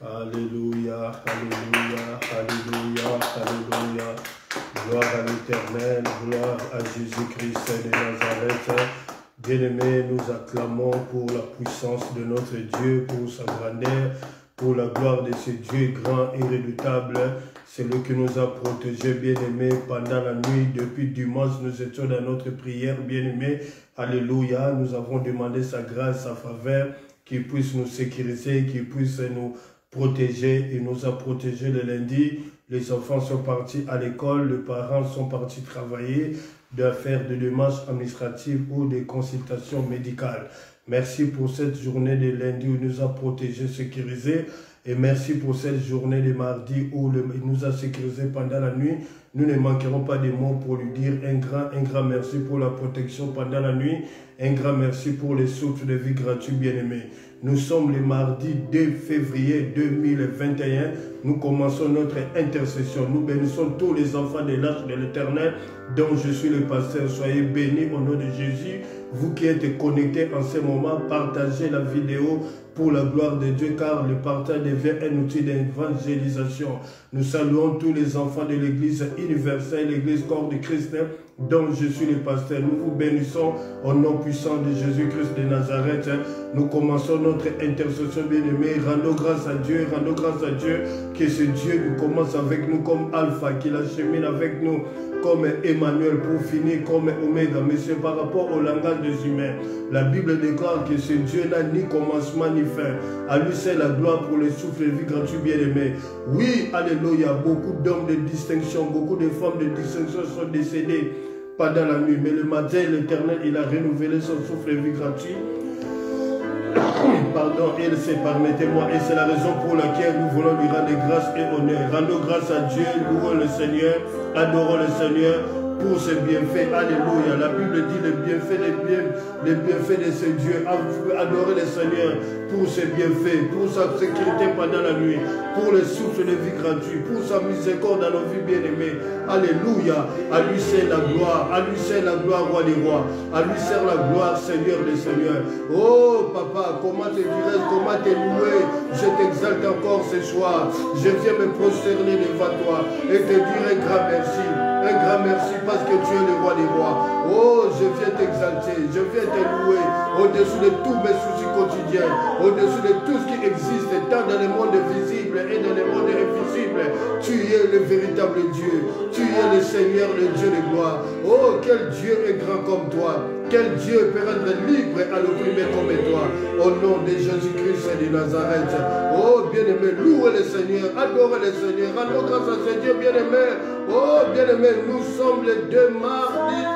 Alléluia, alléluia, alléluia, alléluia. Gloire à l'Éternel, gloire à Jésus-Christ de Nazareth. Bien-aimés, nous acclamons pour la puissance de notre Dieu, pour sa grandeur, pour la gloire de ce Dieu grand et redoutable. C'est lui qui nous a protégés, bien-aimés, pendant la nuit. Depuis dimanche, nous étions dans notre prière, bien-aimés. Alléluia, nous avons demandé sa grâce, sa faveur, qu'il puisse nous sécuriser, qu'il puisse nous protéger. Il nous a protégés le lundi. Les enfants sont partis à l'école, les parents sont partis travailler, d'affaires de démarches administratives ou des consultations médicales. Merci pour cette journée de lundi où il nous a protégés, sécurisés. Et merci pour cette journée de mardi où il nous a sécurisés pendant la nuit. Nous ne manquerons pas de mots pour lui dire un grand merci pour la protection pendant la nuit. Un grand merci pour les souffles de vie gratuits, bien-aimés. Nous sommes le mardi 2 février 2021. Nous commençons notre intercession. Nous bénissons tous les enfants de l'Arche de l'Éternel dont je suis le pasteur. Soyez bénis au nom de Jésus. Vous qui êtes connectés en ce moment, partagez la vidéo pour la gloire de Dieu, car le partage devient un outil d'évangélisation. Nous saluons tous les enfants de l'Église universelle, l'Église corps de Christ, dont je suis le pasteur. Nous vous bénissons au nom puissant de Jésus-Christ de Nazareth. Nous commençons notre intercession, bien-aimés. Rendons grâce à Dieu, que ce Dieu nous commence avec nous comme Alpha, qu'il achemine avec nous comme Emmanuel pour finir comme Oméga. Mais c'est par rapport au langage des humains. La Bible déclare que ce Dieu n'a ni commencement ni fin. À lui c'est la gloire pour les souffles de vie gratuits, bien-aimés. Oui, alléluia, beaucoup d'hommes de distinction, beaucoup de femmes de distinction sont décédés pendant la nuit. Mais le matin, l'Éternel, il a renouvelé son souffle de vie gratuit. Pardon, et c'est, permettez-moi, et c'est la raison pour laquelle nous voulons lui rendre grâce et honneur. Rendons grâce à Dieu, louons le Seigneur, adorons le Seigneur pour ses bienfaits. Alléluia. La Bible dit les bienfaits de ce Dieu. Adorez le Seigneur pour ses bienfaits, pour sa sécurité pendant la nuit, pour le souffle de vie gratuit, pour sa miséricorde dans nos vies bien-aimées. Alléluia. À lui c'est la gloire. À lui c'est la gloire, roi des rois. À lui c'est la gloire, Seigneur des seigneurs. Oh, papa, comment te dirais-je, comment te louer? Je t'exalte encore ce soir. Je viens me prosterner devant toi et te dire un grand merci. Un grand merci parce que tu es le roi des rois. Oh, je viens t'exalter, je viens te louer au-dessus de tous mes soucis quotidiens, au-dessus de tout ce qui existe, tant dans le monde visible et dans le monde invisible. Tu es le véritable Dieu, tu es le Seigneur, le Dieu de gloire. Oh, quel Dieu est grand comme toi. Quel Dieu peut rendre libre à l'opprimé comme toi. Au nom de Jésus-Christ de Nazareth. Oh, bien-aimé, louez le Seigneur, adorez le Seigneur, rendons grâce à ce Dieu, bien-aimé. Oh, bien-aimé, nous sommes les deux mardis,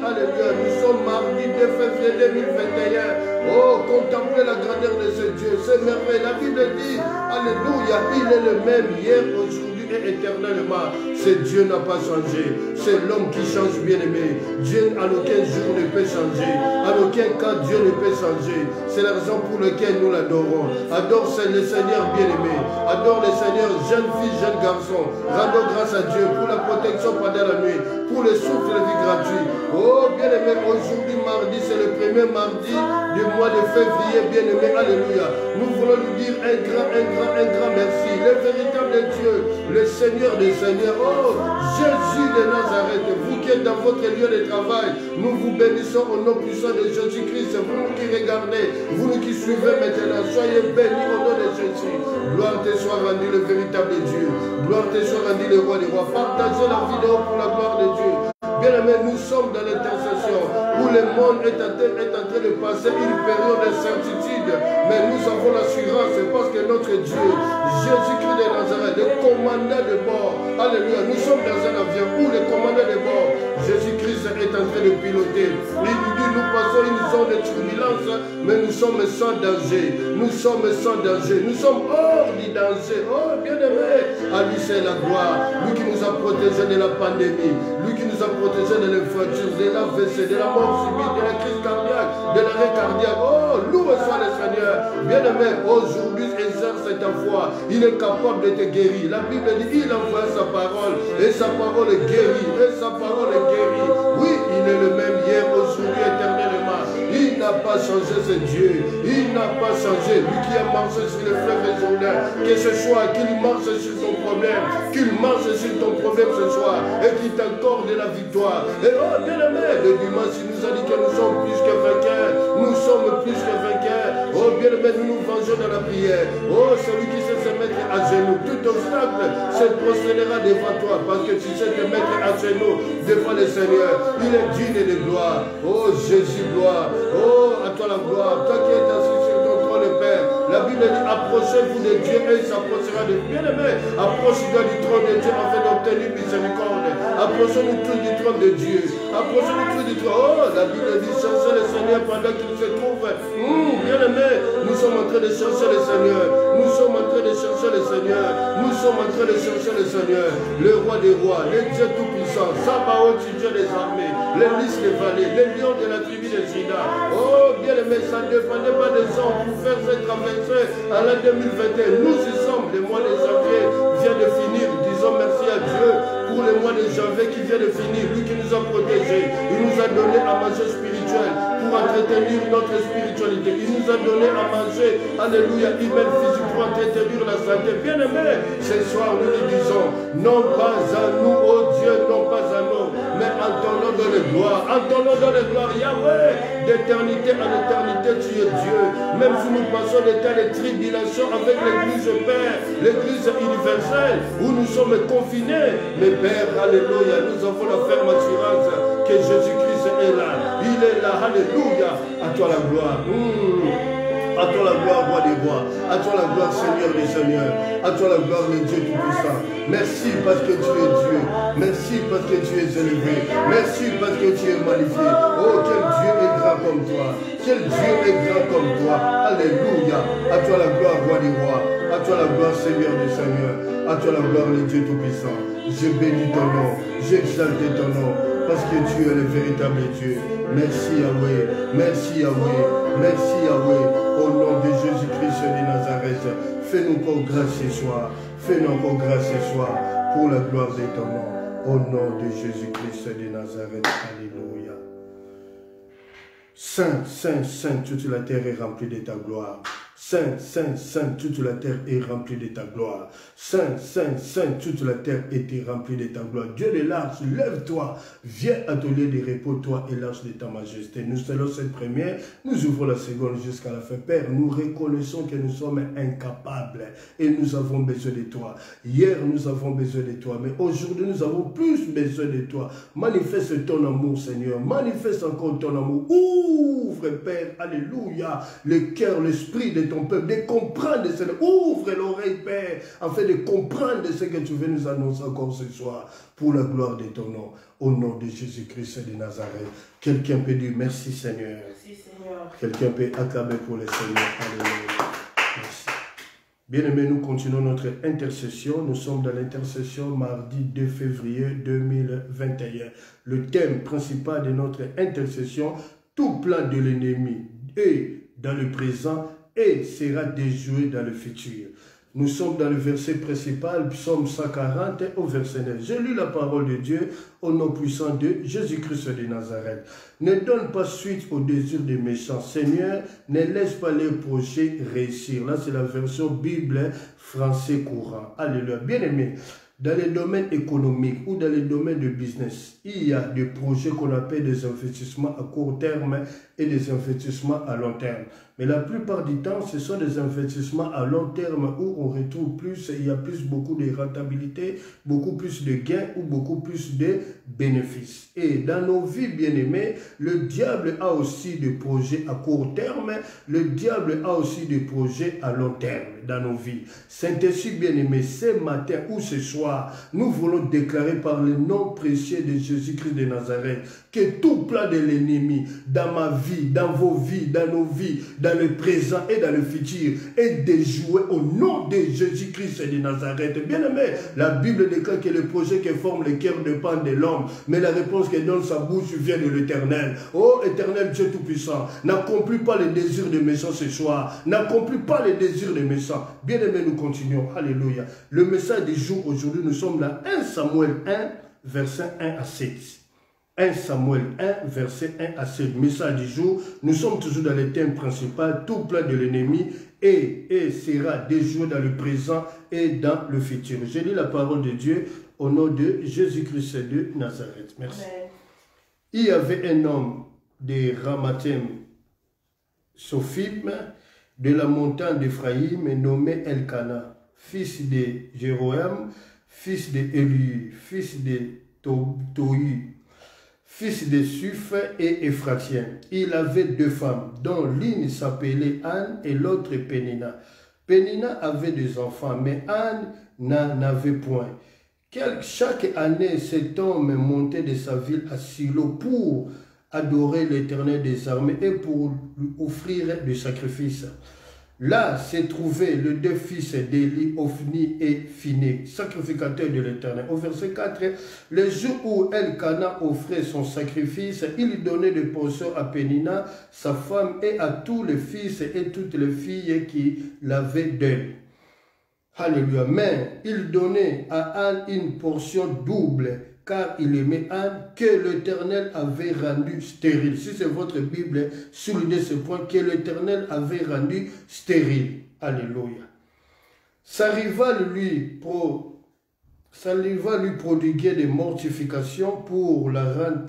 alléluia. Nous sommes mardi 2 février 2021. Oh, contemplez la grandeur de ce Dieu, c'est merveilleux. La Bible dit, alléluia, il est le même hier, aujourd'hui et éternellement. Ce Dieu n'a pas changé. C'est l'homme qui change, bien-aimé. Dieu à aucun jour ne peut changer. À aucun cas, Dieu ne peut changer. C'est la raison pour laquelle nous l'adorons. Adore le Seigneur, bien-aimé. Adore le Seigneur, jeune fille, jeune garçon. Rendons grâce à Dieu pour la protection pendant la nuit, pour le souffle de vie gratuit. Oh, bien-aimé, aujourd'hui, mardi, c'est le premier mardi du mois de février, bien-aimé. Alléluia. Nous voulons lui dire un grand merci. Le véritable Dieu, le Seigneur des Seigneurs. Oh, Jésus de Nazareth, vous qui êtes dans votre lieu de travail, nous vous bénissons au nom puissant de Jésus-Christ. Vous qui regardez, vous qui suivez maintenant, soyez bénis au nom de Jésus. Gloire te soit rendue, le véritable Dieu. Gloire te soit rendue, le roi des rois. Partagez la vidéo pour la gloire de Dieu. Bien-aimés, nous sommes dans l'intercession où le monde est en train de passer une période d'incertitude. Mais nous avons l'assurance parce que notre Dieu, Jésus-Christ de Nazareth, le commandant de bord, alléluia, nous sommes dans un avion où le commandant de bord, Jésus-Christ est en train de piloter. Il nous dit, nous passons une zone de turbulence, mais nous sommes sans danger. Nous sommes sans danger. Nous sommes hors du danger. Oh, bien-aimé, à lui c'est la gloire. Lui qui nous a protégés de la pandémie. Lui qui nous a protégés de l'infarctus, de l'AVC, de la mort subite, de la crise cardiaque, de l'arrêt cardiaque. Oh, loué soit le Seigneur. Bien-aimé, aujourd'hui, exerce ta foi. Il est capable de te guérir. La Bible dit, il envoie sa parole. Et sa parole est guérie. Et sa parole est guérie. Oui, il est le même hier, aujourd'hui, éternellement. Il n'a n'a pas changé, c'est Dieu. Il n'a pas changé. Lui qui a marché sur les fleuves Jourdain, que ce soit qu'il marche sur ton problème, qu'il marche sur ton problème ce soir et qu'il t'accorde la victoire. Et oh, bien aimé, le dimanche, il nous a dit que nous sommes plus que vainqueurs. Nous sommes plus que vainqueurs. Oh, bien aimé, nous nous vengeons dans la prière. Oh, celui qui sait se mettre à genoux, tout obstacle se prosternera devant toi parce que tu sais te mettre à genoux devant le Seigneur. Il est digne de gloire. Oh, Jésus, gloire. Oh, à toi la gloire. Toi qui es assis sur ton trône, Père. La Bible dit, approchez-vous de Dieu et il s'approchera de vous. Bien-aimé, approchez-toi du trône de Dieu afin d'obtenir miséricorde. Approchons-nous tous du trône de Dieu. Approchons-nous tous du trône. Oh, la Bible dit, cherchez le Seigneur pendant qu'il se trouve. Bien-aimé, nous sommes en train de chercher le Seigneur. Nous sommes en train de chercher le Seigneur. Nous sommes en train de chercher le Seigneur. Le roi des rois, le Dieu tout-puissant, Sabaoth, Dieu des armées, les lys des vallées, les lions de la tribu de Juda. Oh, bien-aimé, ça ne dépendait pas des hommes pour faire cette traversée à l'an 2021. Nous y sommes, le mois de janvier vient de finir. Disons merci à Dieu pour le mois de janvier qui vient de finir. Lui qui nous a protégés. Il nous a donné à manger spirituel pour entretenir notre spiritualité. Il nous a donné à manger, alléluia, humaine, physique pour entretenir la santé. Bien-aimé, ce soir nous lui disons, non pas à nous, oh Dieu, non pas à nous, mais en ton nom de la gloire, en ton nom de la gloire, Yahweh, d'éternité en éternité, tu es Dieu. Même si nous passons des tas de tribulations avec l'église Père, l'église universelle, où nous sommes confinés, mais Père, alléluia, nous avons la ferme assurance que Jésus-Christ est là. Il est là, alléluia. À toi la gloire. À toi la gloire, roi des rois. À toi la gloire, Seigneur des seigneurs. À toi la gloire, le Dieu tout-puissant. Merci parce que tu es Dieu. Merci parce que tu es élevé. Merci parce que tu es magnifié. Oh, quel Dieu est grand comme toi. Quel Dieu est grand comme toi. Alléluia. À toi la gloire, roi des rois. À toi la gloire, Seigneur des seigneurs. À toi la gloire, le Dieu tout-puissant. Je bénis ton nom. J'exalte ton nom. Parce que tu es le véritable Dieu. Merci Yahweh. Merci Yahweh. Merci Yahweh. Au nom de Jésus-Christ de Nazareth, fais-nous encore grâce ce soir. Fais-nous encore grâce ce soir pour la gloire de ton nom. Au nom de Jésus-Christ de Nazareth. Alléluia. Saint, Saint, Saint, toute la terre est remplie de ta gloire. Saint, Saint, Saint, toute la terre est remplie de ta gloire. Saint, Saint, Saint, toute la terre est remplie de ta gloire. Dieu de l'arche, lève-toi, viens à ton lieu de repos, toi et l'arche de ta majesté. Nous scellons cette première, nous ouvrons la seconde jusqu'à la fin. Père, nous reconnaissons que nous sommes incapables et nous avons besoin de toi. Hier, nous avons besoin de toi, mais aujourd'hui, nous avons plus besoin de toi. Manifeste ton amour, Seigneur. Manifeste encore ton amour. Ouvre, Père, alléluia, le cœur, l'esprit de ton peuple, de comprendre, Seigneur. Ouvre l'oreille, Père, afin de comprendre ce que tu veux nous annoncer encore ce soir, pour la gloire de ton nom, au nom de Jésus-Christ de Nazareth. Quelqu'un peut dire merci, Seigneur. Merci, Seigneur. Quelqu'un peut acclamer pour le Seigneur. Alléluia. Merci. Bien-aimés, nous continuons notre intercession. Nous sommes dans l'intercession mardi 2 février 2021. Le thème principal de notre intercession, tout plan de l'ennemi est dans le présent et sera déjoué dans le futur. Nous sommes dans le verset principal, psaume 140 au verset 9. J'ai lu la parole de Dieu au nom puissant de Jésus-Christ de Nazareth. Ne donne pas suite aux désirs des méchants. Seigneur, ne laisse pas les projets réussir. Là, c'est la version Bible français courant. Alléluia. Bien-aimés, dans les domaines économiques ou dans les domaines de business, il y a des projets qu'on appelle des investissements à court terme et des investissements à long terme. Mais la plupart du temps, ce sont des investissements à long terme où on retrouve plus, il y a beaucoup de rentabilité, beaucoup plus de gains ou beaucoup plus de bénéfices. Et dans nos vies bien-aimées, le diable a aussi des projets à court terme, le diable a aussi des projets à long terme dans nos vies. Saint-Esprit bien-aimé, ce matin ou ce soir, nous voulons déclarer par le nom précieux de Jésus-Christ de Nazareth que tout plan de l'ennemi dans ma vie, dans vos vies, dans nos vies, dans le présent et dans le futur est déjoué au nom de Jésus-Christ de Nazareth. Bien-aimé, la Bible déclare que le projet qui forme le cœur dépend de l'homme, mais la réponse que donne sa bouche vient de l'Éternel. Oh Éternel Dieu Tout-Puissant, n'accomplis pas les désirs des méchants ce soir, n'accomplis pas les désirs des méchants. Bien-aimé, nous continuons. Alléluia. Le message du jour aujourd'hui, nous sommes dans 1 Samuel 1, verset 1 à 7. 1 Samuel 1, verset 1 à 7. Message du jour. Nous sommes toujours dans le thème principal, tout plan de l'ennemi et sera déjoué dans le présent et dans le futur. Je lis la parole de Dieu au nom de Jésus-Christ de Nazareth. Merci. Amen. Il y avait un homme de Ramathaim Sophim, de la montagne d'Éphraïm, nommé Elkana, fils de Jéroam, fils de Élu, fils de Tohu, fils de Suf et Ephratien. Il avait deux femmes, dont l'une s'appelait Anne et l'autre Pénina. Pénina avait des enfants, mais Anne n'en avait point. Chaque année, cet homme montait de sa ville à Silo pour adorer l'Éternel des armées et pour lui offrir des sacrifices. Là se trouvaient les deux fils d'Élie, Ophni et Phiné, sacrificateurs de l'Éternel. Au verset 4, le jour où Elkana offrait son sacrifice, il donnait des portions à Pénina, sa femme, et à tous les fils et toutes les filles qui l'avaient d'elle. Alléluia. Mais il donnait à Anne une portion double, car il aimait Anne, que l'Éternel avait rendu stérile. Si c'est votre Bible, soulignez ce point, que l'Éternel avait rendu stérile. Alléluia. Sa rivale lui prodiguait des mortifications pour la rendre,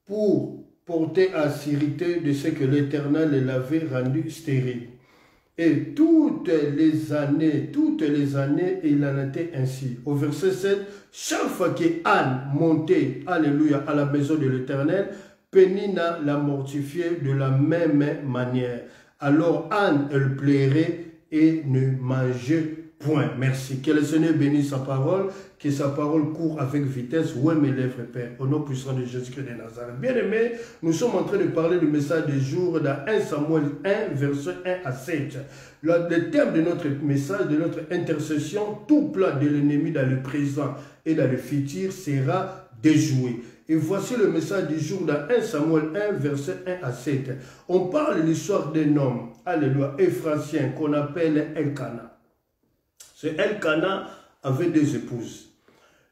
pour porter à sérité de ce que l'Éternel l'avait rendu stérile. Et toutes les années, il en était ainsi. Au verset 7, chaque fois que Anne montait, alléluia, à la maison de l'Éternel, Pénina la mortifiait de la même manière. Alors Anne, elle plairait et ne mangeait point. Merci. Que le Seigneur bénisse sa parole, que sa parole court avec vitesse. Où est mes lèvres, Père, au nom puissant de Jésus-Christ de Nazareth. Bien-aimés, nous sommes en train de parler du message du jour dans 1 Samuel 1, verset 1 à 7. Le thème de notre message, de notre intercession, tout plan de l'ennemi dans le présent et dans le futur sera déjoué. Et voici le message du jour dans 1 Samuel 1, verset 1 à 7. On parle de l'histoire d'un homme, alléluia, Ephratien, qu'on appelle Elkana. Ce Elkana avait deux épouses.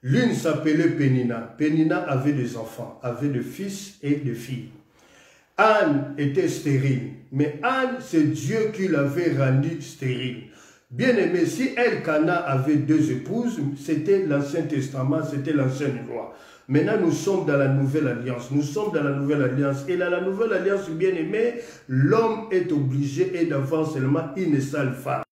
L'une s'appelait Pénina. Pénina avait des enfants, avait des fils et des filles. Anne était stérile, mais Anne, c'est Dieu qui l'avait rendue stérile. Bien aimé, si Elkana avait deux épouses, c'était l'Ancien Testament, c'était l'ancienne loi. Maintenant, nous sommes dans la Nouvelle Alliance. Nous sommes dans la Nouvelle Alliance. Et dans la Nouvelle Alliance, bien aimé, l'homme est obligé d'avoir seulement une seule femme.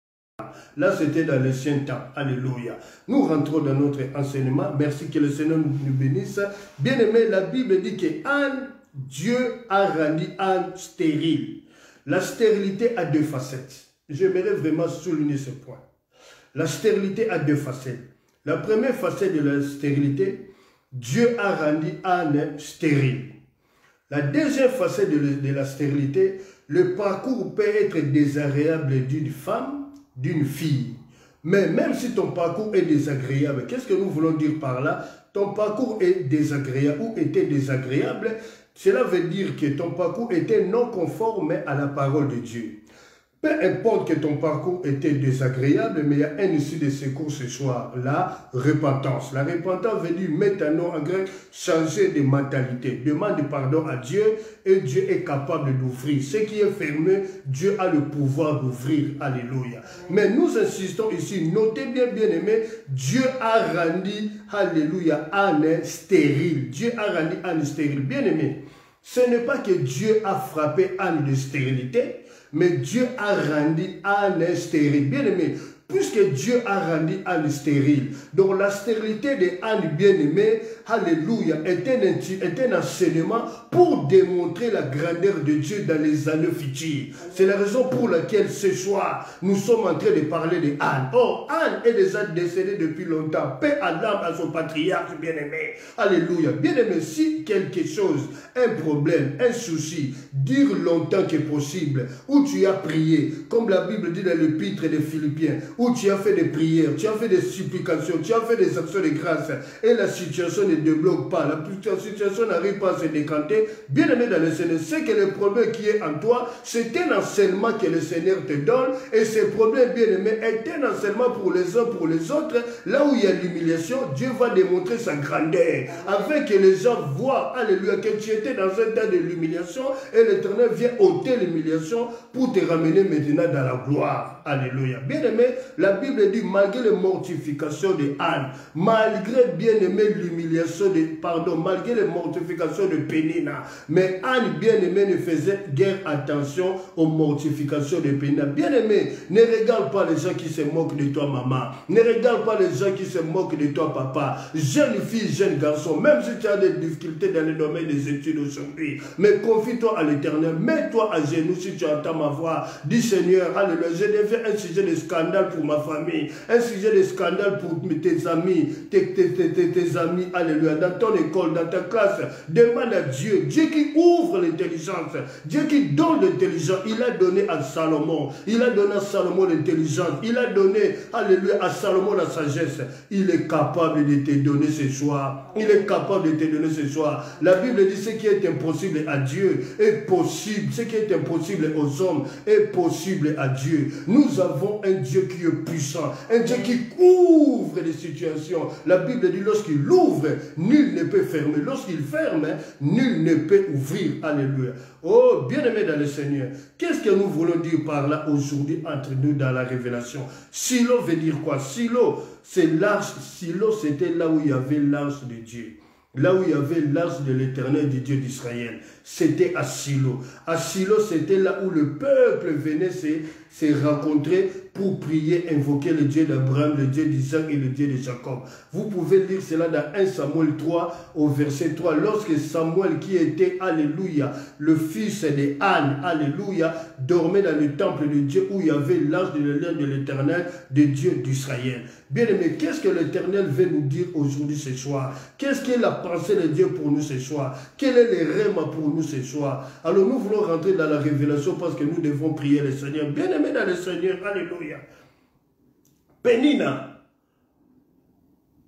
Là, c'était dans l'ancien temps. Alléluia. Nous rentrons dans notre enseignement. Merci que le Seigneur nous bénisse. Bien aimé, la Bible dit que Anne, Dieu a rendu Anne stérile. La stérilité a deux facettes. J'aimerais vraiment souligner ce point. La stérilité a deux facettes. La première facette de la stérilité, Dieu a rendu Anne stérile. La deuxième facette de la stérilité, le parcours peut être désagréable d'une femme, d'une fille. Mais même si ton parcours est désagréable, qu'est-ce que nous voulons dire par là? Ton parcours est désagréable ou était désagréable, cela veut dire que ton parcours était non conforme à la parole de Dieu. Peu importe que ton parcours était désagréable, mais il y a un issue de secours ce soir, la repentance. La repentance veut dire maintenant en grec changer de mentalité. Demande pardon à Dieu et Dieu est capable d'ouvrir. Ce qui est fermé, Dieu a le pouvoir d'ouvrir. Alléluia. Mais nous insistons ici, notez bien, bien aimé, Dieu a rendu, alléluia, Anne stérile. Dieu a rendu Anne stérile. Bien aimé, ce n'est pas que Dieu a frappé Anne de stérilité, mais Dieu a rendu Anne stérile. Bien aimé, puisque Dieu a rendu Anne stérile, donc la stérilité de Anne bien-aimée, alléluia, est un enseignement pour démontrer la grandeur de Dieu dans les années futures. C'est la raison pour laquelle ce soir, nous sommes en train de parler de Anne. Oh, Anne est déjà décédée depuis longtemps. Paix à l'âme à son patriarche bien-aimé. Alléluia. Bien-aimé, si quelque chose, un problème, un souci, dure longtemps que possible, où tu as prié, comme la Bible dit dans l'épître des Philippiens, où où tu as fait des prières, tu as fait des supplications, tu as fait des actions de grâce et la situation ne débloque pas, la situation n'arrive pas à se décanter, bien aimé dans le Seigneur, c'est que le problème qui est en toi, c'est un enseignement que le Seigneur te donne et ce problème, bien aimé, est un enseignement pour les uns, pour les autres. Là où il y a l'humiliation, Dieu va démontrer sa grandeur afin que les gens voient, alléluia, que tu étais dans un temps de l'humiliation et l'Éternel vient ôter l'humiliation pour te ramener maintenant dans la gloire. Alléluia. Bien aimé, la Bible dit, malgré les mortifications de Anne, malgré, bien aimé, l'humiliation de, malgré les mortifications de Pénina, mais Anne, bien aimé, ne faisait guère attention aux mortifications de Pénina. Bien aimé, ne regarde pas les gens qui se moquent de toi, maman. Ne regarde pas les gens qui se moquent de toi, papa. Jeune fille, jeune garçon, même si tu as des difficultés dans le domaine des études aujourd'hui, mais confie-toi à l'Éternel. Mets-toi à genoux si tu entends ma voix. Dis Seigneur, alléluia, je deviens un sujet de scandale pour ma famille, un sujet de scandale pour tes amis, tes amis, alléluia, dans ton école, dans ta classe. Demande à Dieu, Dieu qui ouvre l'intelligence, Dieu qui donne l'intelligence. Il a donné à Salomon, il a donné à Salomon l'intelligence, il a donné, alléluia, à Salomon la sagesse. Il est capable de te donner ce soir. Il est capable de te donner ce soir. La Bible dit ce qui est impossible à Dieu est possible. Ce qui est impossible aux hommes est possible à Dieu. Nous avons un Dieu qui est puissant, un Dieu qui ouvre les situations. La Bible dit lorsqu'il ouvre, nul ne peut fermer. Lorsqu'il ferme, nul ne peut ouvrir. Alléluia. Oh, bien-aimé dans le Seigneur, qu'est-ce que nous voulons dire par là aujourd'hui entre nous dans la révélation? Silo veut dire quoi? Silo, c'est l'arche. Silo, c'était là où il y avait l'arche de Dieu. Là où il y avait l'arche de l'Éternel du Dieu d'Israël. C'était à Silo. À Silo, c'était là où le peuple venait se rencontrer pour prier, invoquer le Dieu d'Abraham, le Dieu d'Isaac et le Dieu de Jacob. Vous pouvez lire cela dans 1 Samuel 3 au verset 3. Lorsque Samuel, qui était, alléluia, le fils de Anne, alléluia, dormait dans le temple de Dieu où il y avait l'arche de l'Éternel, de Dieu d'Israël. Bien aimé, qu'est-ce que l'Éternel veut nous dire aujourd'hui ce soir? Qu'est-ce qu'est la pensée de Dieu pour nous ce soir? Quel est le rêve pour nous ce soir? Alors nous voulons rentrer dans la révélation parce que nous devons prier le Seigneur. Bien aimé dans le Seigneur, alléluia. Pénina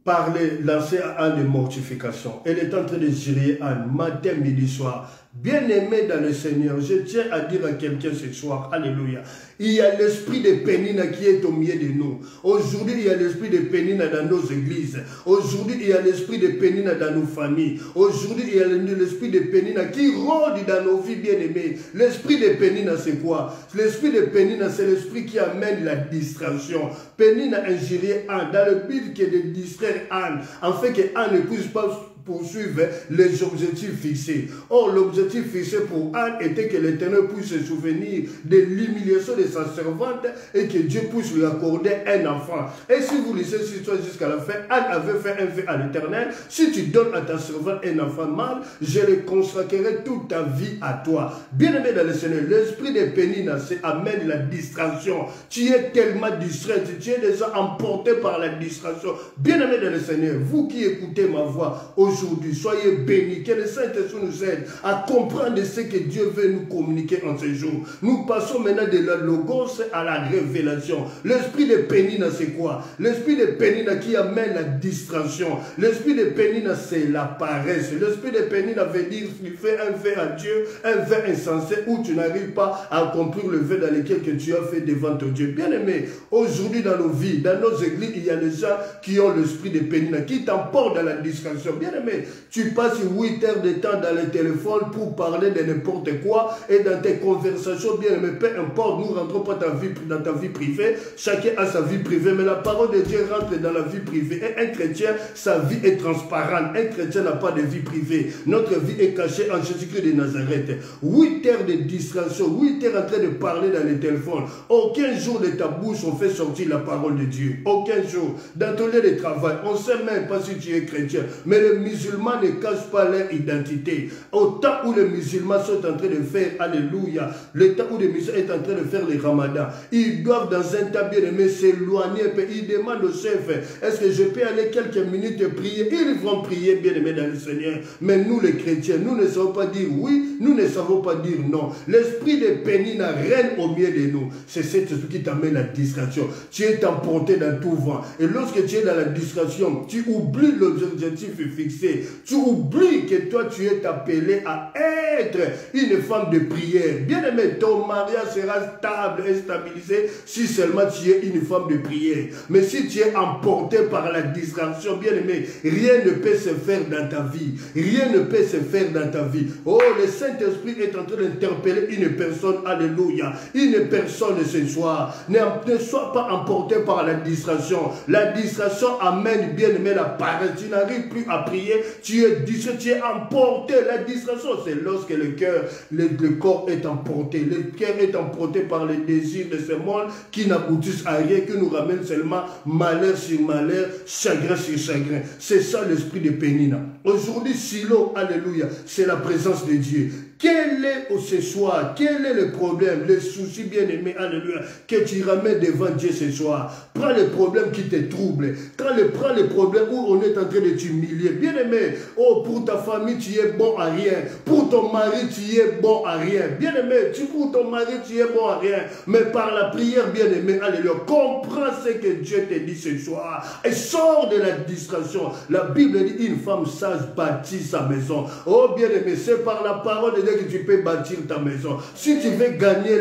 parlait, lançait à Anne de mortification. Elle est en train de gérer Anne matin, midi, soir. Bien-aimé dans le Seigneur, je tiens à dire à quelqu'un ce soir, alléluia, il y a l'esprit de Pénina qui est au milieu de nous. Aujourd'hui, il y a l'esprit de Pénina dans nos églises. Aujourd'hui, il y a l'esprit de Pénina dans nos familles. Aujourd'hui, il y a l'esprit de Pénina qui rôde dans nos vies bien-aimées. L'esprit de Pénina, c'est quoi? L'esprit de Pénina, c'est l'esprit qui amène la distraction. Pénina ingérait Anne dans le but qui est de distraire Anne, afin que Anne ne puisse pas poursuivre les objectifs fixés. Or, l'objectif fixé pour Anne était que l'Éternel puisse se souvenir de l'humiliation de sa servante et que Dieu puisse lui accorder un enfant. Et si vous lisez cette histoire jusqu'à la fin, Anne avait fait un vœu à l'Éternel: si tu donnes à ta servante un enfant mâle, je le consacrerai toute ta vie à toi. Bien-aimé dans le Seigneur, l'esprit de Pénina amène la distraction. Tu es tellement distrait, tu es déjà emporté par la distraction. Bien-aimé dans le Seigneur, vous qui écoutez ma voix aujourd'hui, soyez bénis, que le Saint-Esprit nous aide à comprendre ce que Dieu veut nous communiquer en ce jour. Nous passons maintenant de la logos à la révélation. L'esprit de Pénina, c'est quoi? L'esprit de Pénina qui amène la distraction. L'esprit de Pénina, c'est la paresse. L'esprit de Pénina veut dire qu'il fait un vœu à Dieu, un vœu insensé où tu n'arrives pas à accomplir le vœu dans lequel que tu as fait devant ton Dieu. Bien aimé, aujourd'hui dans nos vies, dans nos églises, il y a des gens qui ont l'esprit de Pénina, qui t'emportent dans la distraction. Bien aimé, tu passes 8 heures de temps dans le téléphone pour parler de n'importe quoi et dans tes conversations, bien aimé, peu importe, nous ne rentrons pas dans ta vie privée, chacun a sa vie privée, mais la parole de Dieu rentre dans la vie privée. Et un chrétien, sa vie est transparente. Un chrétien n'a pas de vie privée. Notre vie est cachée en Jésus-Christ de Nazareth. 8 heures de distraction, 8 heures en train de parler dans le téléphone. Aucun jour de ta bouche on fait sortir la parole de Dieu. Aucun jour. Dans ton lieu de travail, on ne sait même pas si tu es chrétien, mais le musulmans ne cachent pas leur identité. Au temps où les musulmans sont en train de faire, alléluia, le temps où les musulmans sont en train de faire les ramadans, ils doivent dans un tas bien-aimé s'éloigner. Ils demandent au chef, est-ce que je peux aller quelques minutes prier? Ils vont prier, bien-aimé dans le Seigneur. Mais nous les chrétiens, nous ne savons pas dire oui, nous ne savons pas dire non. L'esprit de Pénina règne au milieu de nous. C'est cet esprit qui t'amène à la distraction. Tu es emporté dans tout vent. Et lorsque tu es dans la distraction, tu oublies l'objectif fixé. Tu oublies que toi, tu es appelé à être une femme de prière. Bien-aimé, ton mariage sera stable et stabilisé si seulement tu es une femme de prière. Mais si tu es emporté par la distraction, bien-aimé, rien ne peut se faire dans ta vie. Rien ne peut se faire dans ta vie. Oh, le Saint-Esprit est en train d'interpeller une personne, alléluia. Une personne ce soir. Ne sois pas emporté par la distraction. La distraction amène, bien-aimé, la paresse. Tu n'arrives plus à prier. Tu es emporté. La distraction, c'est lorsque le cœur, le corps est emporté. Le cœur est emporté par les désirs de ce monde qui n'aboutissent à rien, qui nous ramènent seulement malheur sur malheur, chagrin sur chagrin. C'est ça l'esprit de Pénina. Aujourd'hui, Silo, alléluia, c'est la présence de Dieu. Quel est ce soir, quel est le problème, le souci bien-aimé, alléluia, que tu ramènes devant Dieu ce soir? Prends les problèmes qui te troublent. Prends les problèmes où on est en train de t'humilier. Bien-aimé, oh, pour ta famille, tu es bon à rien. Pour ton mari, tu es bon à rien. Bien-aimé, pour ton mari, tu es bon à rien. Mais par la prière, bien-aimé, alléluia, comprends ce que Dieu te dit ce soir. Et sors de la distraction. La Bible dit, une femme sage bâtit sa maison. Oh, bien-aimé, c'est par la parole de Dieu que tu peux bâtir ta maison. Si tu veux gagner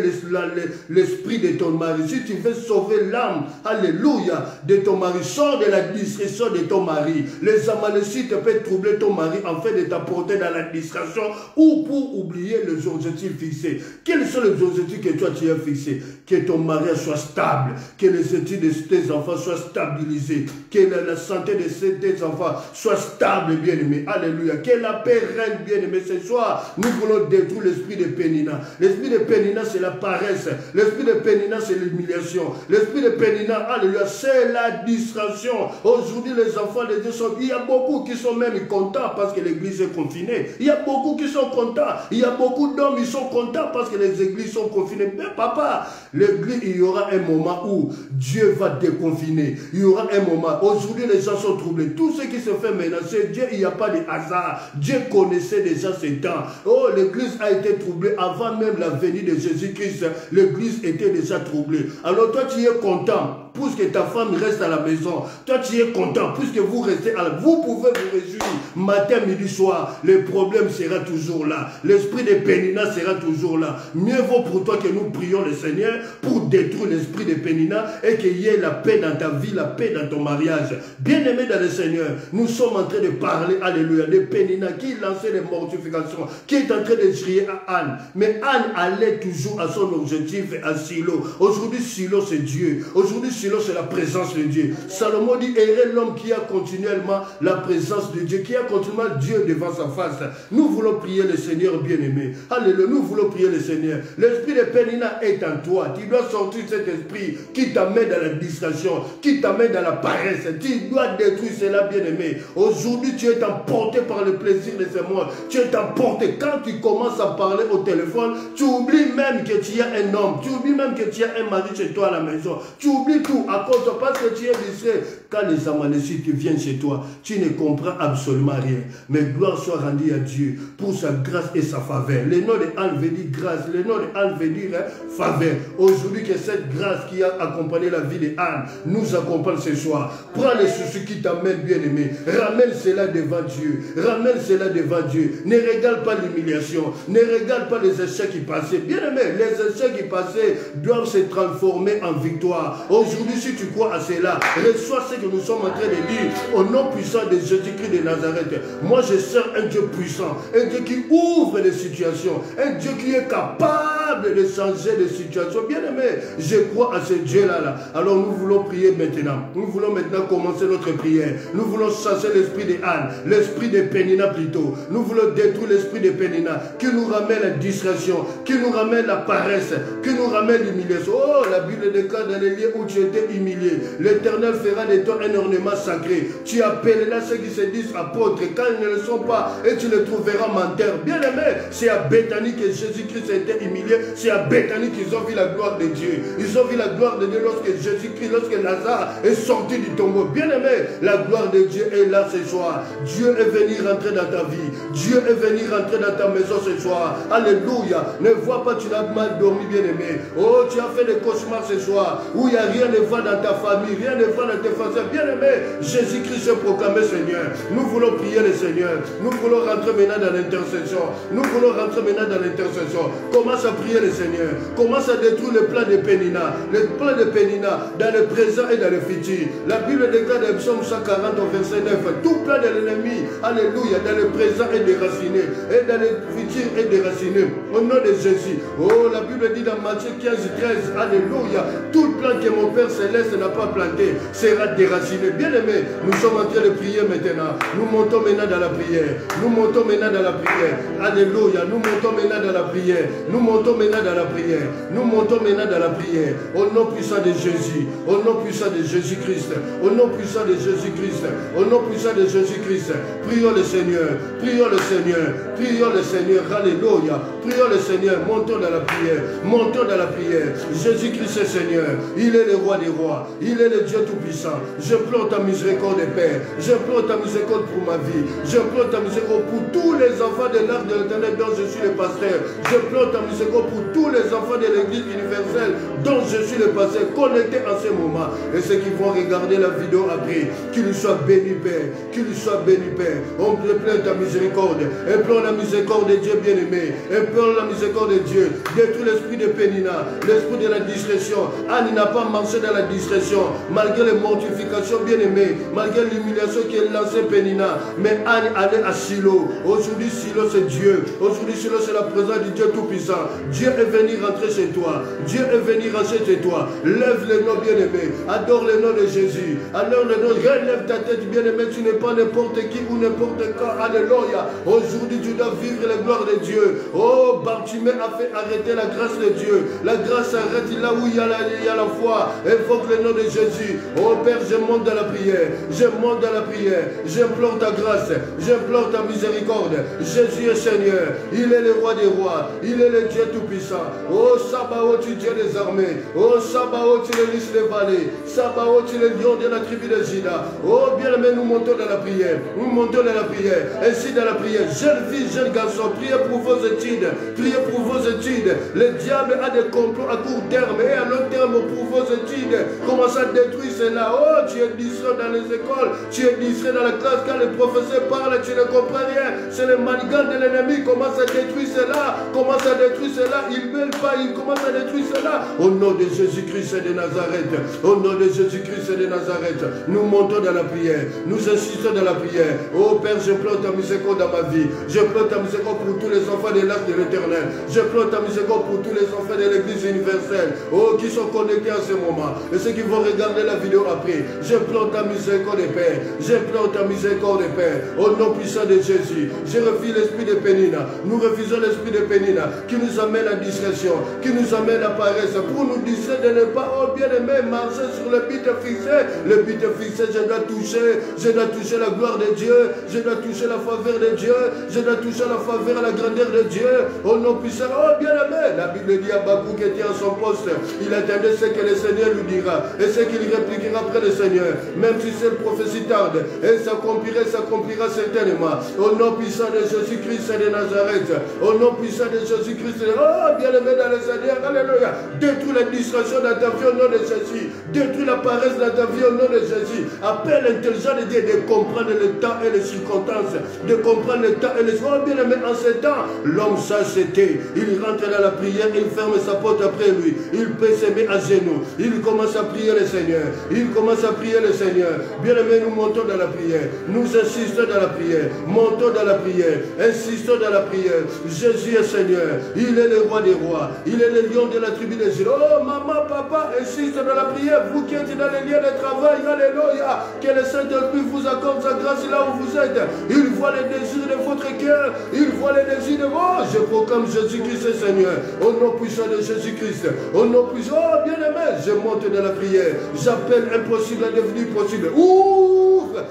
l'esprit de ton mari, si tu veux sauver l'âme, alléluia, de ton mari, sors de la distraction de ton mari. Les Amalécites peuvent troubler ton mari en fait de t'apporter dans la distraction ou pour oublier les objectifs fixés. Quels sont les objectifs que toi tu as fixés? Que ton mariage soit stable, que les études de tes enfants soient stabilisées, que la santé de tes enfants soit stable, bien-aimé. Alléluia. Que la paix règne, bien-aimé. Ce soir, nous voulons détruire l'esprit de Pénina. L'esprit de Pénina, c'est la paresse. L'esprit de Pénina, c'est l'humiliation. L'esprit de Pénina, alléluia, c'est la distraction. Aujourd'hui, les enfants de Dieu sont... Il y a beaucoup qui sont même contents parce que l'église est confinée. Il y a beaucoup qui sont contents. Il y a beaucoup d'hommes qui sont contents parce que les églises sont confinées. Mais papa, l'église, il y aura un moment où Dieu va déconfiner. Il y aura un moment. Aujourd'hui, les gens sont troublés. Tout ce qui se fait maintenant, c'est Dieu. Il n'y a pas de hasard. Dieu connaissait déjà ces temps. Oh, l'église a été troublée avant même la venue de Jésus-Christ. L'église était déjà troublée. Alors toi, tu es content puisque ta femme reste à la maison. Toi, tu es content puisque vous restez à la maison. Vous pouvez vous réjouir matin, midi, soir. Le problème sera toujours là. L'esprit de Pénina sera toujours là. Mieux vaut pour toi que nous prions le Seigneur pour détruire l'esprit de Pénina et qu'il y ait la paix dans ta vie, la paix dans ton mariage. Bien-aimé dans le Seigneur, nous sommes en train de parler, alléluia, de Pénina qui lançait les mortifications, qui est en train de crier à Anne. Mais Anne allait toujours à son objectif, à Silo. Aujourd'hui, Silo, c'est Dieu. Aujourd'hui, Silo, c'est la présence de Dieu. Salomon dit, heureux l'homme qui a continuellement la présence de Dieu, qui a continuellement Dieu devant sa face. Nous voulons prier le Seigneur bien-aimé. Alléluia, nous voulons prier le Seigneur. L'esprit de Pénina est en toi. Tu dois sortir de cet esprit qui t'amène dans la distraction, qui t'amène dans la paresse. Tu dois détruire cela, bien-aimé. Aujourd'hui, tu es emporté par le plaisir de ce monde. Tu es emporté. Quand tu commences à parler au téléphone, tu oublies même que tu as un homme. Tu oublies même que tu as un mari chez toi à la maison. Tu oublies tout à cause de parce que tu es distrait. Quand les Amalécites viennent chez toi, tu ne comprends absolument rien. Mais gloire soit rendue à Dieu pour sa grâce et sa faveur. Le nom de Anne veut dire grâce. Le nom de Anne veut dire faveur. Aujourd'hui, que cette grâce qui a accompagné la vie de Anne nous accompagne ce soir. Prends les soucis qui t'amènent, bien-aimé. Ramène cela devant Dieu. Ramène cela devant Dieu. Ne régale pas l'humiliation. Ne régale pas les échecs qui passaient. Bien-aimé, les échecs qui passaient doivent se transformer en victoire. Aujourd'hui, si tu crois à cela, reçois ce que nous sommes en train de dire au nom puissant de Jésus-Christ de Nazareth. Moi, je sers un Dieu puissant, un Dieu qui ouvre les situations, un Dieu qui est capable de changer les situations. Bien-aimé, je crois à ce Dieu-là. Alors, nous voulons prier maintenant. Nous voulons maintenant commencer notre prière. Nous voulons chasser l'esprit de Anne, l'esprit de Pénina plutôt. Nous voulons détruire l'esprit de Pénina qui nous ramène la distraction, qui nous ramène la paresse, qui nous ramène l'humiliation. Oh, la Bible déclare dans les lieux où tu étais humilié, vie. L'Éternel fera de toi un ornement sacré. Tu appelleras ceux qui se disent apôtres quand ils ne le sont pas et tu les trouveras menteurs. Bien aimé, c'est à Béthanie que Jésus-Christ a été humilié. C'est à Béthanie qu'ils ont vu la gloire de Dieu. Ils ont vu la gloire de Dieu lorsque Jésus-Christ, lorsque Lazare est sorti du tombeau. Bien aimé, la gloire de Dieu est là ce soir. Dieu est venu rentrer dans ta vie. Dieu est venu rentrer dans ta maison ce soir. Alléluia. Ne vois pas, tu n'as mal dormi, bien aimé. Oh, tu as fait des cauchemars ce soir où il n'y a rien de va dans ta famille, rien ne va dans tes frères. Bien aimé, Jésus-Christ est proclamé Seigneur. Nous voulons prier le Seigneur. Nous voulons rentrer maintenant dans l'intercession. Nous voulons rentrer maintenant dans l'intercession. Commence à prier le Seigneur. Commence à détruire le plan de Pénina. Le plan de Pénina dans le présent et dans le futur. La Bible déclare dans Psaume 140 au verset 9. Tout plan de l'ennemi, alléluia, dans le présent est déraciné. Et dans le futur est déraciné. Au nom de Jésus. Oh, la Bible dit dans Matthieu 15, 13. Alléluia. Tout plan que mon Père Céleste n'a pas planté sera déraciné. Bien aimé, nous sommes en train de prier maintenant. Nous montons maintenant dans la prière. Nous montons maintenant dans la prière. Alléluia. Nous montons maintenant dans la prière. Nous montons maintenant dans la prière. Nous montons maintenant dans la prière. Au nom puissant de Jésus. Au nom puissant de Jésus-Christ. Au nom puissant de Jésus-Christ. Au nom puissant de Jésus-Christ. Prions le Seigneur. Prions le Seigneur. Prions le Seigneur. Alléluia. Prions le Seigneur. Montons dans la prière. Montons dans la prière. Jésus-Christ est Seigneur. Il est le roi des rois. Il est le Dieu tout-puissant. Je pleure ta miséricorde, Père. Je pleure ta miséricorde pour ma vie. Je pleure ta miséricorde pour tous les enfants de l'arche de l'Éternel dont je suis le pasteur. Je pleure ta miséricorde pour tous les enfants de l'Église universelle dont je suis le pasteur, connectés en ce moment. Et ceux qui vont regarder la vidéo après, qu'ils soient bénis, Père. Qu'ils soient bénis, Père. On pleure ta miséricorde. Implore la miséricorde de Dieu bien-aimé. Implore la miséricorde de Dieu. Détruis l'esprit de Pénina, l'esprit de la discrétion. Anne n'a pas marché dans la discrétion, malgré les mortifications bien-aimées, malgré l'humiliation qu'elle lançait Pénina. Mais Anne allait à Silo. Aujourd'hui, Silo, c'est Dieu. Aujourd'hui, Silo, c'est la présence du Dieu Tout-Puissant. Dieu est venu rentrer chez toi. Dieu est venu rentrer chez toi. Lève le nom bien-aimé. Adore le nom de Jésus. Adore le nom. Relève ta tête bien-aimé. Tu n'es pas n'importe qui ou n'importe quand. Alléluia. Aujourd'hui, tu dois vivre la gloire de Dieu. Oh, Bartimée a fait arrêter la grâce de Dieu. La grâce arrête là où il y a la foi. Invoque le nom de Jésus. Oh Père, je monte dans la prière. Je monte dans la prière. J'implore ta grâce. J'implore ta miséricorde. Jésus est Seigneur. Il est le roi des rois. Il est le Dieu tout-puissant. Oh Sabaoth, tu es Dieu des armées. Oh Sabaoth, tu es le lys des vallées. Sabaoth, tu es le lion de la tribu de Juda. Oh bien-aimé, nous montons dans la prière. Nous montons dans la prière. Ainsi dans la prière. Jeune fille, jeune garçon, priez pour vos études. Priez pour vos études. Le diable a des complots à court terme et à long terme pour vos études. Commence à détruire cela. Oh, tu es distrait dans les écoles. Tu es distrait dans la classe. Quand le professeur parle, tu ne comprends rien. C'est le manigant de l'ennemi. Commence à détruire cela. Commence à détruire cela. Ils ne veulent pas. Ils commencent à détruire cela. Au nom de Jésus-Christ de Nazareth. Au nom de Jésus-Christ de Nazareth. Nous montons dans la prière. Nous insistons dans la prière. Oh Père, je pleure ta miséricorde dans ma vie. Je pleure ta miséricorde pour tous les enfants de l'arche de l'Éternel. Je pleure ta miséricorde pour tous les enfants de l'Église universelle. Oh, qui sont connectés en ce moment. Et ceux qui vont regarder la vidéo après. Je pleure ta miséricorde, Père. Je pleure ta miséricorde, Père. Au nom puissant de Jésus. Je refuse l'esprit de Pénina. Nous refusons l'esprit de Pénina qui nous amène à discrétion, qui nous amène à paresse, pour nous distraire de ne pas, oh bien-aimé, marcher sur le but fixé. Le but fixé, je dois toucher la gloire de Dieu, je dois toucher la faveur de Dieu, je dois toucher la faveur, la grandeur de Dieu. Au nom puissant, oh bien-aimé, la Bible dit à Bakouk était en son poste, il attendait ce que le Seigneur lui dira, et ce qu'il répliquera après le Seigneur, même si cette prophétie tarde, et s'accomplira certainement. Au nom puissant de Jésus-Christ de Nazareth, au nom puissant de Jésus-Christ, oh bien-aimé dans le Seigneur, alléluia, détruis la distraction dans ta vie au nom de Jésus, détruis la paresse dans ta vie au nom de Jésus, appelle l'intelligence de Dieu de comprendre le temps et les circonstances, de comprendre le temps et les circonstances. Oh bien-aimé, en ce temps, l'homme sage c'était, il rentre dans la prière, il ferme sa porte après lui, il peut se mettre à genoux, il commence à prier le Seigneur, il commence à prier le Seigneur. Bien-aimé, nous montons dans la prière, nous insistons dans la prière, montons dans la prière, insistons dans la prière. Jésus est Seigneur, il est le roi des rois, il est le lion de la tribu de Juda. Oh maman, papa, insiste dans la prière, vous qui êtes êtes dans les lieux de travail, alléluia, que le Saint-Esprit vous accorde sa grâce là où vous êtes. Il voit les désirs de votre cœur, il voit les désirs de vous. Je proclame Jésus-Christ Seigneur, au nom puissant de Jésus-Christ, au nom puissant, oh bien-aimé, je monte dans la prière, j'appelle impossible à devenir possible. Ouvre,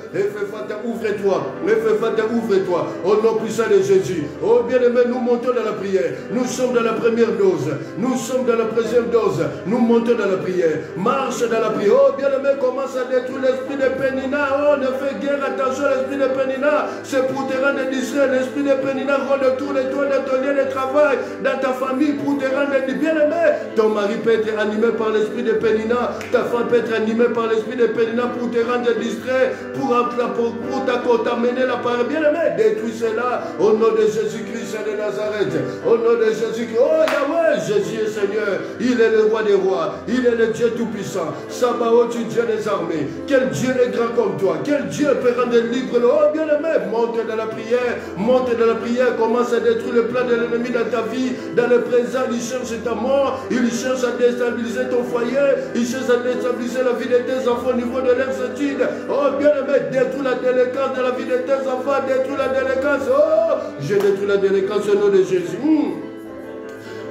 ouvre-toi, ouvre-toi, au nom puissant de Jésus. Oh bien-aimé, nous montons dans la prière, nous sommes dans la première dose, nous sommes dans la deuxième dose, nous montons dans la prière, marche dans la prière. Oh bien-aimé, commence à détruire l'esprit de Pénina. Oh, ne fais guère attention à l'esprit de Pénina, c'est pour te rendre distrait. L'esprit de Pénina rôde autour de toi, dans ton lieu de travail, dans ta famille, pour te rendre bien-aimé. Ton mari peut être animé par l'esprit de Pénina, ta femme peut être animée par l'esprit de Pénina pour te rendre distrait, pour t'amener la parole. Bien-aimé, détruis cela au nom de Jésus-Christ de Nazareth, au nom de Jésus-Christ. Oh Yahweh, Jésus est Seigneur, il est le roi des rois, il est le Dieu tout-puissant. Sabaoth, tu Dieu des armées. Quel Dieu est grand comme toi, quel Dieu peut rendre libre. Oh bien-aimé, monte dans la prière, monte dans la prière, commence à détruire le plan de l'ennemi dans ta vie. Dans le présent, il cherche ta mort, il cherche à déstabiliser ton foyer, il cherche à déstabiliser la vie de tes enfants au niveau de leurs études. Oh bien-aimé, détruis la délinquance de la vie de tes enfants, détruis la délinquance. Oh, je détruis la délinquance au nom de Jésus.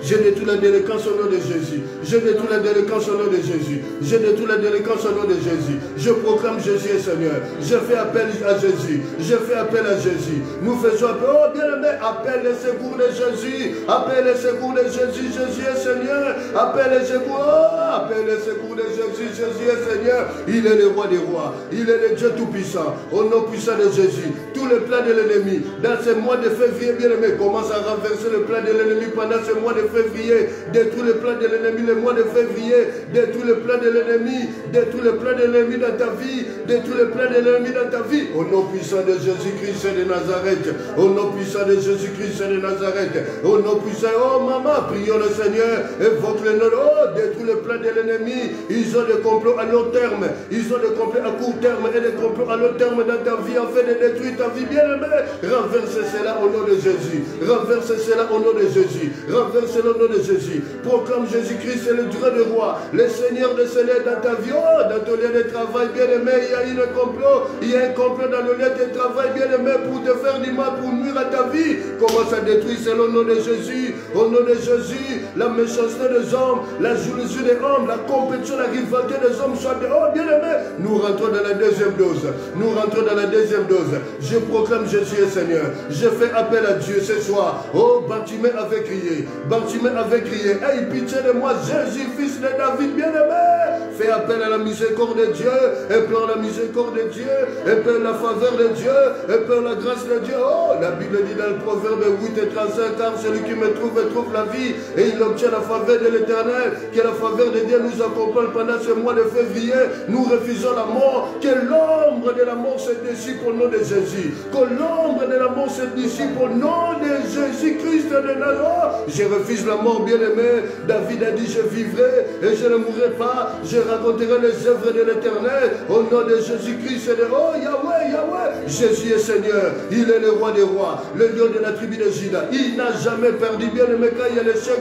Je détruis la délinquance au nom de Jésus. Je détruis la délinquance au nom de Jésus. Je détruis la délinquance au nom de Jésus. Je proclame Jésus est Seigneur. Je fais appel à Jésus. Je fais appel à Jésus. Nous faisons appel. Oh bien-aimé, appelle le secours de Jésus. Appelle le secours de Jésus. Jésus est Seigneur. Appelle le secours. Oh, appelle le secours de Jésus. Jésus est Seigneur. Il est le roi des rois. Il est le Dieu tout-puissant. Au nom puissant de Jésus. Tous les plans de l'ennemi. Dans ce mois de février, bien-aimé, commence à renverser le plan de l'ennemi pendant ce mois de février, détruis le plan de l'ennemi le mois de février, détruis le plan de l'ennemi, détruis le plan de l'ennemi dans ta vie, détruis le plan de l'ennemi dans ta vie, au nom puissant de Jésus-Christ de Nazareth, au nom puissant de Jésus-Christ de Nazareth, au nom puissant, oh maman, prions le Seigneur, évoque le nom, oh, détruis le plan de l'ennemi, ils ont des complots à long terme, ils ont des complots à court terme et des complots à long terme dans ta vie, afin de détruire ta vie, bien-aimé, renverse cela au nom de Jésus, renverse cela au nom de Jésus, renverse au nom de Jésus. Proclame Jésus-Christ est le Dieu des rois, le Seigneur des seigneurs dans ta vie. Oh, dans ton lieu de travail, bien-aimé, il y a un complot. Il y a un complot dans le lieu de travail, bien-aimé, pour te faire du mal, pour nuire à ta vie. Commence à détruire cela au nom de Jésus. Au nom de Jésus, la méchanceté des hommes, la jalousie des hommes, la compétition, la rivalité des hommes soit de... Oh, bien-aimé, nous rentrons dans la deuxième dose. Nous rentrons dans la deuxième dose. Je proclame Jésus est Seigneur. Je fais appel à Dieu ce soir. Oh, Bartimée avait crié. Bartimée avait crié, aie pitié de moi, Jésus, fils de David, bien-aimé. Fais appel à la miséricorde de Dieu, implore la miséricorde de Dieu, implore la faveur de Dieu, implore la grâce de Dieu. Oh, la Bible dit dans le Proverbe 8 et 35, car celui qui me trouve la vie, et il obtient la faveur de l'Éternel. Que la faveur de Dieu nous accompagne pendant ce mois de février. Nous refusons la mort, que l'ombre de la mort se dissipe au nom de Jésus, que l'ombre de la mort se dissipe au nom de Jésus-Christ de Nazareth. Je refuse la mort, bien-aimé. David a dit, je vivrai et je ne mourrai pas. Je raconterai les œuvres de l'Éternel au nom de Jésus-Christ. Oh, Yahweh, Yahweh. Jésus est Seigneur. Il est le roi des rois, le lion de la tribu de Juda. Il n'a jamais perdu, bien-aimé. Quand il y a l'échec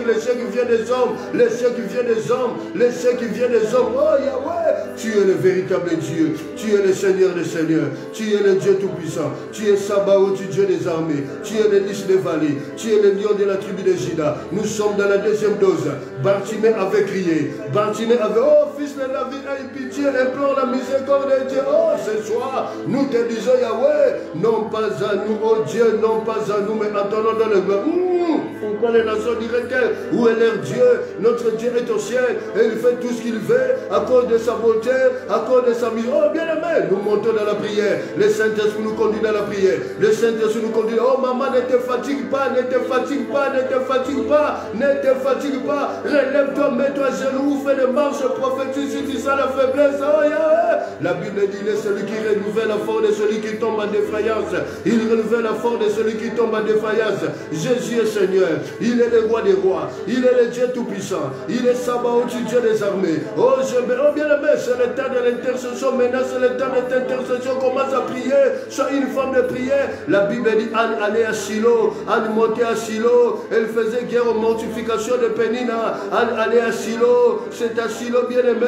vient des hommes. L'échec vient des hommes. L'échec vient des hommes. Oh, Yahweh. Tu es le véritable Dieu. Tu es le Seigneur des seigneurs. Tu es le Dieu tout-puissant. Tu es Sabaoth, tu Dieu des armées. Tu es le lys des vallées. Tu es le lion de la tribu de Juda. Nous sommes dans la deuxième dose. Bartimée avait crié. Bartimée avait, oh fils de David, aie pitié, implore la miséricorde de Dieu. Oh, ce soir, nous te disons, Yahweh, non pas à nous, oh Dieu, non pas à nous, mais attendons dans le gloire. Pourquoi les nations diraient-elles, où est leur Dieu? Notre Dieu est au ciel et il fait tout ce qu'il veut à cause de sa beauté, à cause de sa mise. Oh, bien-aimé, nous montons dans la prière. Le Saint-Esprit nous conduit dans la prière. Le Saint-Esprit nous conduit. Oh, maman, ne te fatigue pas, ne te fatigue pas, ne te fatigue pas, ne te fatigue pas. Relève-toi, mets-toi à genoux, fais des marches prophétiques si tu sens la faiblesse. Oh, yeah. La Bible dit, il est celui qui renouvelle la force de celui qui tombe en défaillance. Il renouvelle la force de celui qui tombe en défaillance. Jésus est Seigneur. Il est le roi des rois. Il est le Dieu tout-puissant. Il est Sabaoth, Dieu des armées. Oh, bien-aimé, c'est le temps de l'intercession. Maintenant, c'est le temps de l'intercession. Commence à prier. Sois une femme de prière. La Bible dit, Anne allait à Silo. Anne montait à Silo. Elle faisait guerre aux mortifications de Pénina. Anne allait à Silo. C'est à Silo, bien-aimé.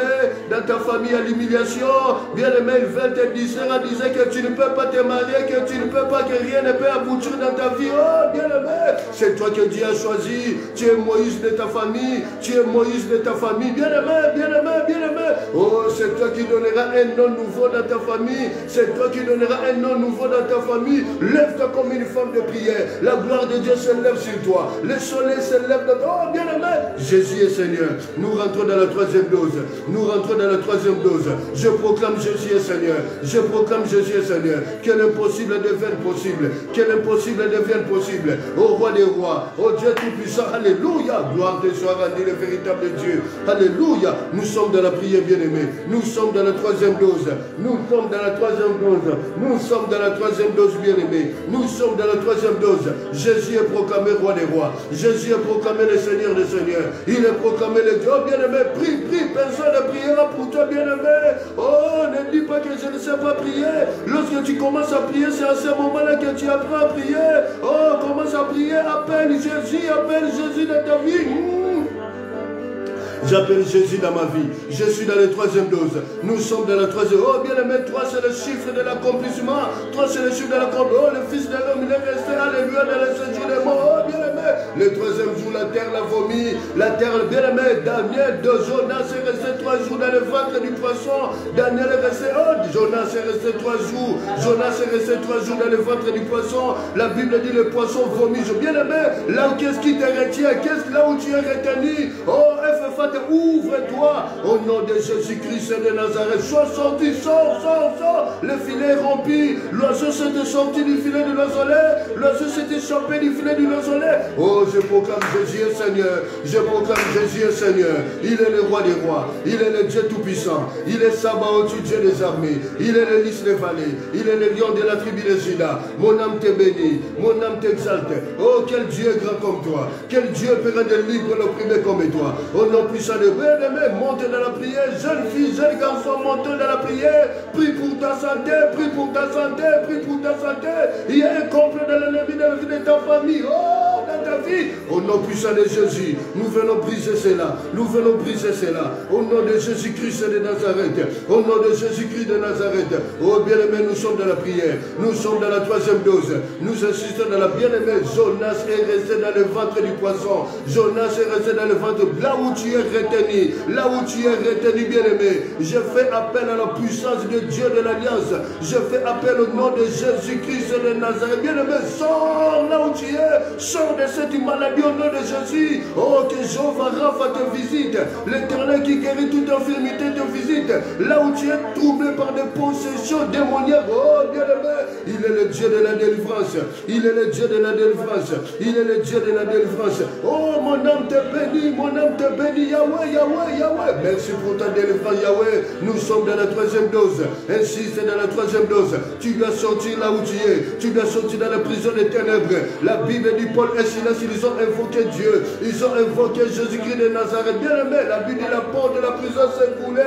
Dans ta famille, à l'humiliation. Bien-aimé, ils veulent te distraire en disant que tu ne peux pas te marier, que tu ne peux pas, que rien ne peut aboutir dans ta vie. Oh, bien-aimé, c'est toi que Dieu a choisi. Tu es Moïse de ta famille. Tu es Moïse de ta famille. Bien-aimé, bien-aimé, bien-aimé. Oh, c'est toi qui donneras un nom nouveau dans ta famille. C'est toi qui donneras un nom nouveau dans ta famille. Lève-toi comme une femme de prière. La gloire de Dieu se lève sur toi. Le soleil se lève dans toi. Oh, bien-aimé, Jésus est Seigneur. Nous rentrons dans la troisième dose. Nous rentrons dans la troisième dose. Je proclame Jésus est Seigneur. Je proclame Jésus est Seigneur. Que l'impossible devienne possible. Que l'impossible devienne possible. Ô roi des rois, ô Dieu tout-puissant, alléluia. Gloire te soit rendue, le véritable Dieu. Alléluia. Nous sommes dans la prière, bien-aimée. Nous sommes dans la troisième dose. Nous sommes dans la troisième dose. Nous sommes dans la troisième dose, bien-aimée. Nous sommes dans la troisième dose. Jésus est proclamé roi des rois. Jésus est proclamé le Seigneur des seigneurs. Il est proclamé le Dieu. Oh, bien-aimé, prie, prie. Personne ne priera pour toi, bien-aimé. Oh, ne dis pas que je ne sais pas prier. Lorsque tu commences à prier, c'est à ce moment-là que tu apprends à prier. Oh, commence à prier. Appelle Jésus dans ta vie. J'appelle Jésus dans ma vie. Je suis dans la troisième dose. Nous sommes dans la troisième. Oh, bien-aimé, 3 c'est le chiffre de l'accomplissement. 3 c'est le chiffre de l'accomplissement. Oh, le Fils de l'homme, il est resté, alléluia, dans le séjour des morts. Oh, bien-aimé, le troisième jour, la terre l'a vomi. La terre, bien-aimé, Daniel, de Jonas est resté 3 jours dans le ventre du poisson. Daniel est resté, oh, Jonas est resté 3 jours. Jonas est resté 3 jours dans le ventre du poisson. La Bible dit le poisson vomit. Bien-aimé, là, qu'est-ce qui te retient? Qu'est-ce là où tu es retenu? Oh, FFA, ouvre-toi au nom de Jésus-Christ de Nazareth. Sois sorti, sors. Le filet est rempli. L'oiseau s'est sorti du filet de l'oiselet. L'oiseau s'est échappé du filet du l'oiselet. Oh, je proclame Jésus est Seigneur. Je proclame Jésus est Seigneur. Il est le roi des rois. Il est le Dieu tout-puissant. Il est Sabaoth, Dieu des armées. Il est le lys des vallées. Il est le lion de la tribu de Juda. Mon âme te bénit. Mon âme t'exalte. Oh, quel Dieu est grand comme toi. Quel Dieu peut rendre libre l'opprimé comme toi. Au nom puissant de bien-aimé, monte dans la prière. Jeune fille, jeune garçon, monte dans la prière. Prie pour ta santé, prie pour ta santé, prie pour ta santé. Il y a un complot dans la vie de ta famille. Oh, dans ta vie. Au nom puissant de Jésus, nous venons briser cela. Nous venons briser cela. Au nom de Jésus-Christ de Nazareth. Au nom de Jésus-Christ de Nazareth. Oh, bien-aimé, nous sommes dans la prière. Nous sommes dans la troisième dose. Nous insistons dans la bien-aimée. Jonas est resté dans le ventre du poisson. Jonas est resté dans le ventre. Là où tu es retenu, là où tu es retenu, bien-aimé, je fais appel à la puissance de Dieu de l'Alliance. Je fais appel au nom de Jésus-Christ de Nazareth. Bien-aimé, sors là où tu es, sors de cette maladie au nom de Jésus. Oh, que Jéhovah Rapha te visite. L'Éternel qui guérit toute infirmité te visite. Là où tu es troublé par des possessions démoniaques. Oh, bien-aimé, il est le Dieu de la délivrance. Il est le Dieu de la délivrance. Il est le Dieu de la délivrance. Oh, mon âme te bénit, mon âme te bénit. Yahweh, Yahweh, Yahweh. Merci pour ta délivrance, Yahweh. Nous sommes dans la troisième dose. Insiste dans la troisième dose. Tu dois sortir là où tu es. Tu dois sortir dans la prison des ténèbres. La Bible dit Paul et Silas, ils ont invoqué Dieu. Ils ont invoqué Jésus-Christ de Nazareth. Bien-aimé, la Bible dit la porte de la prison s'est coulée.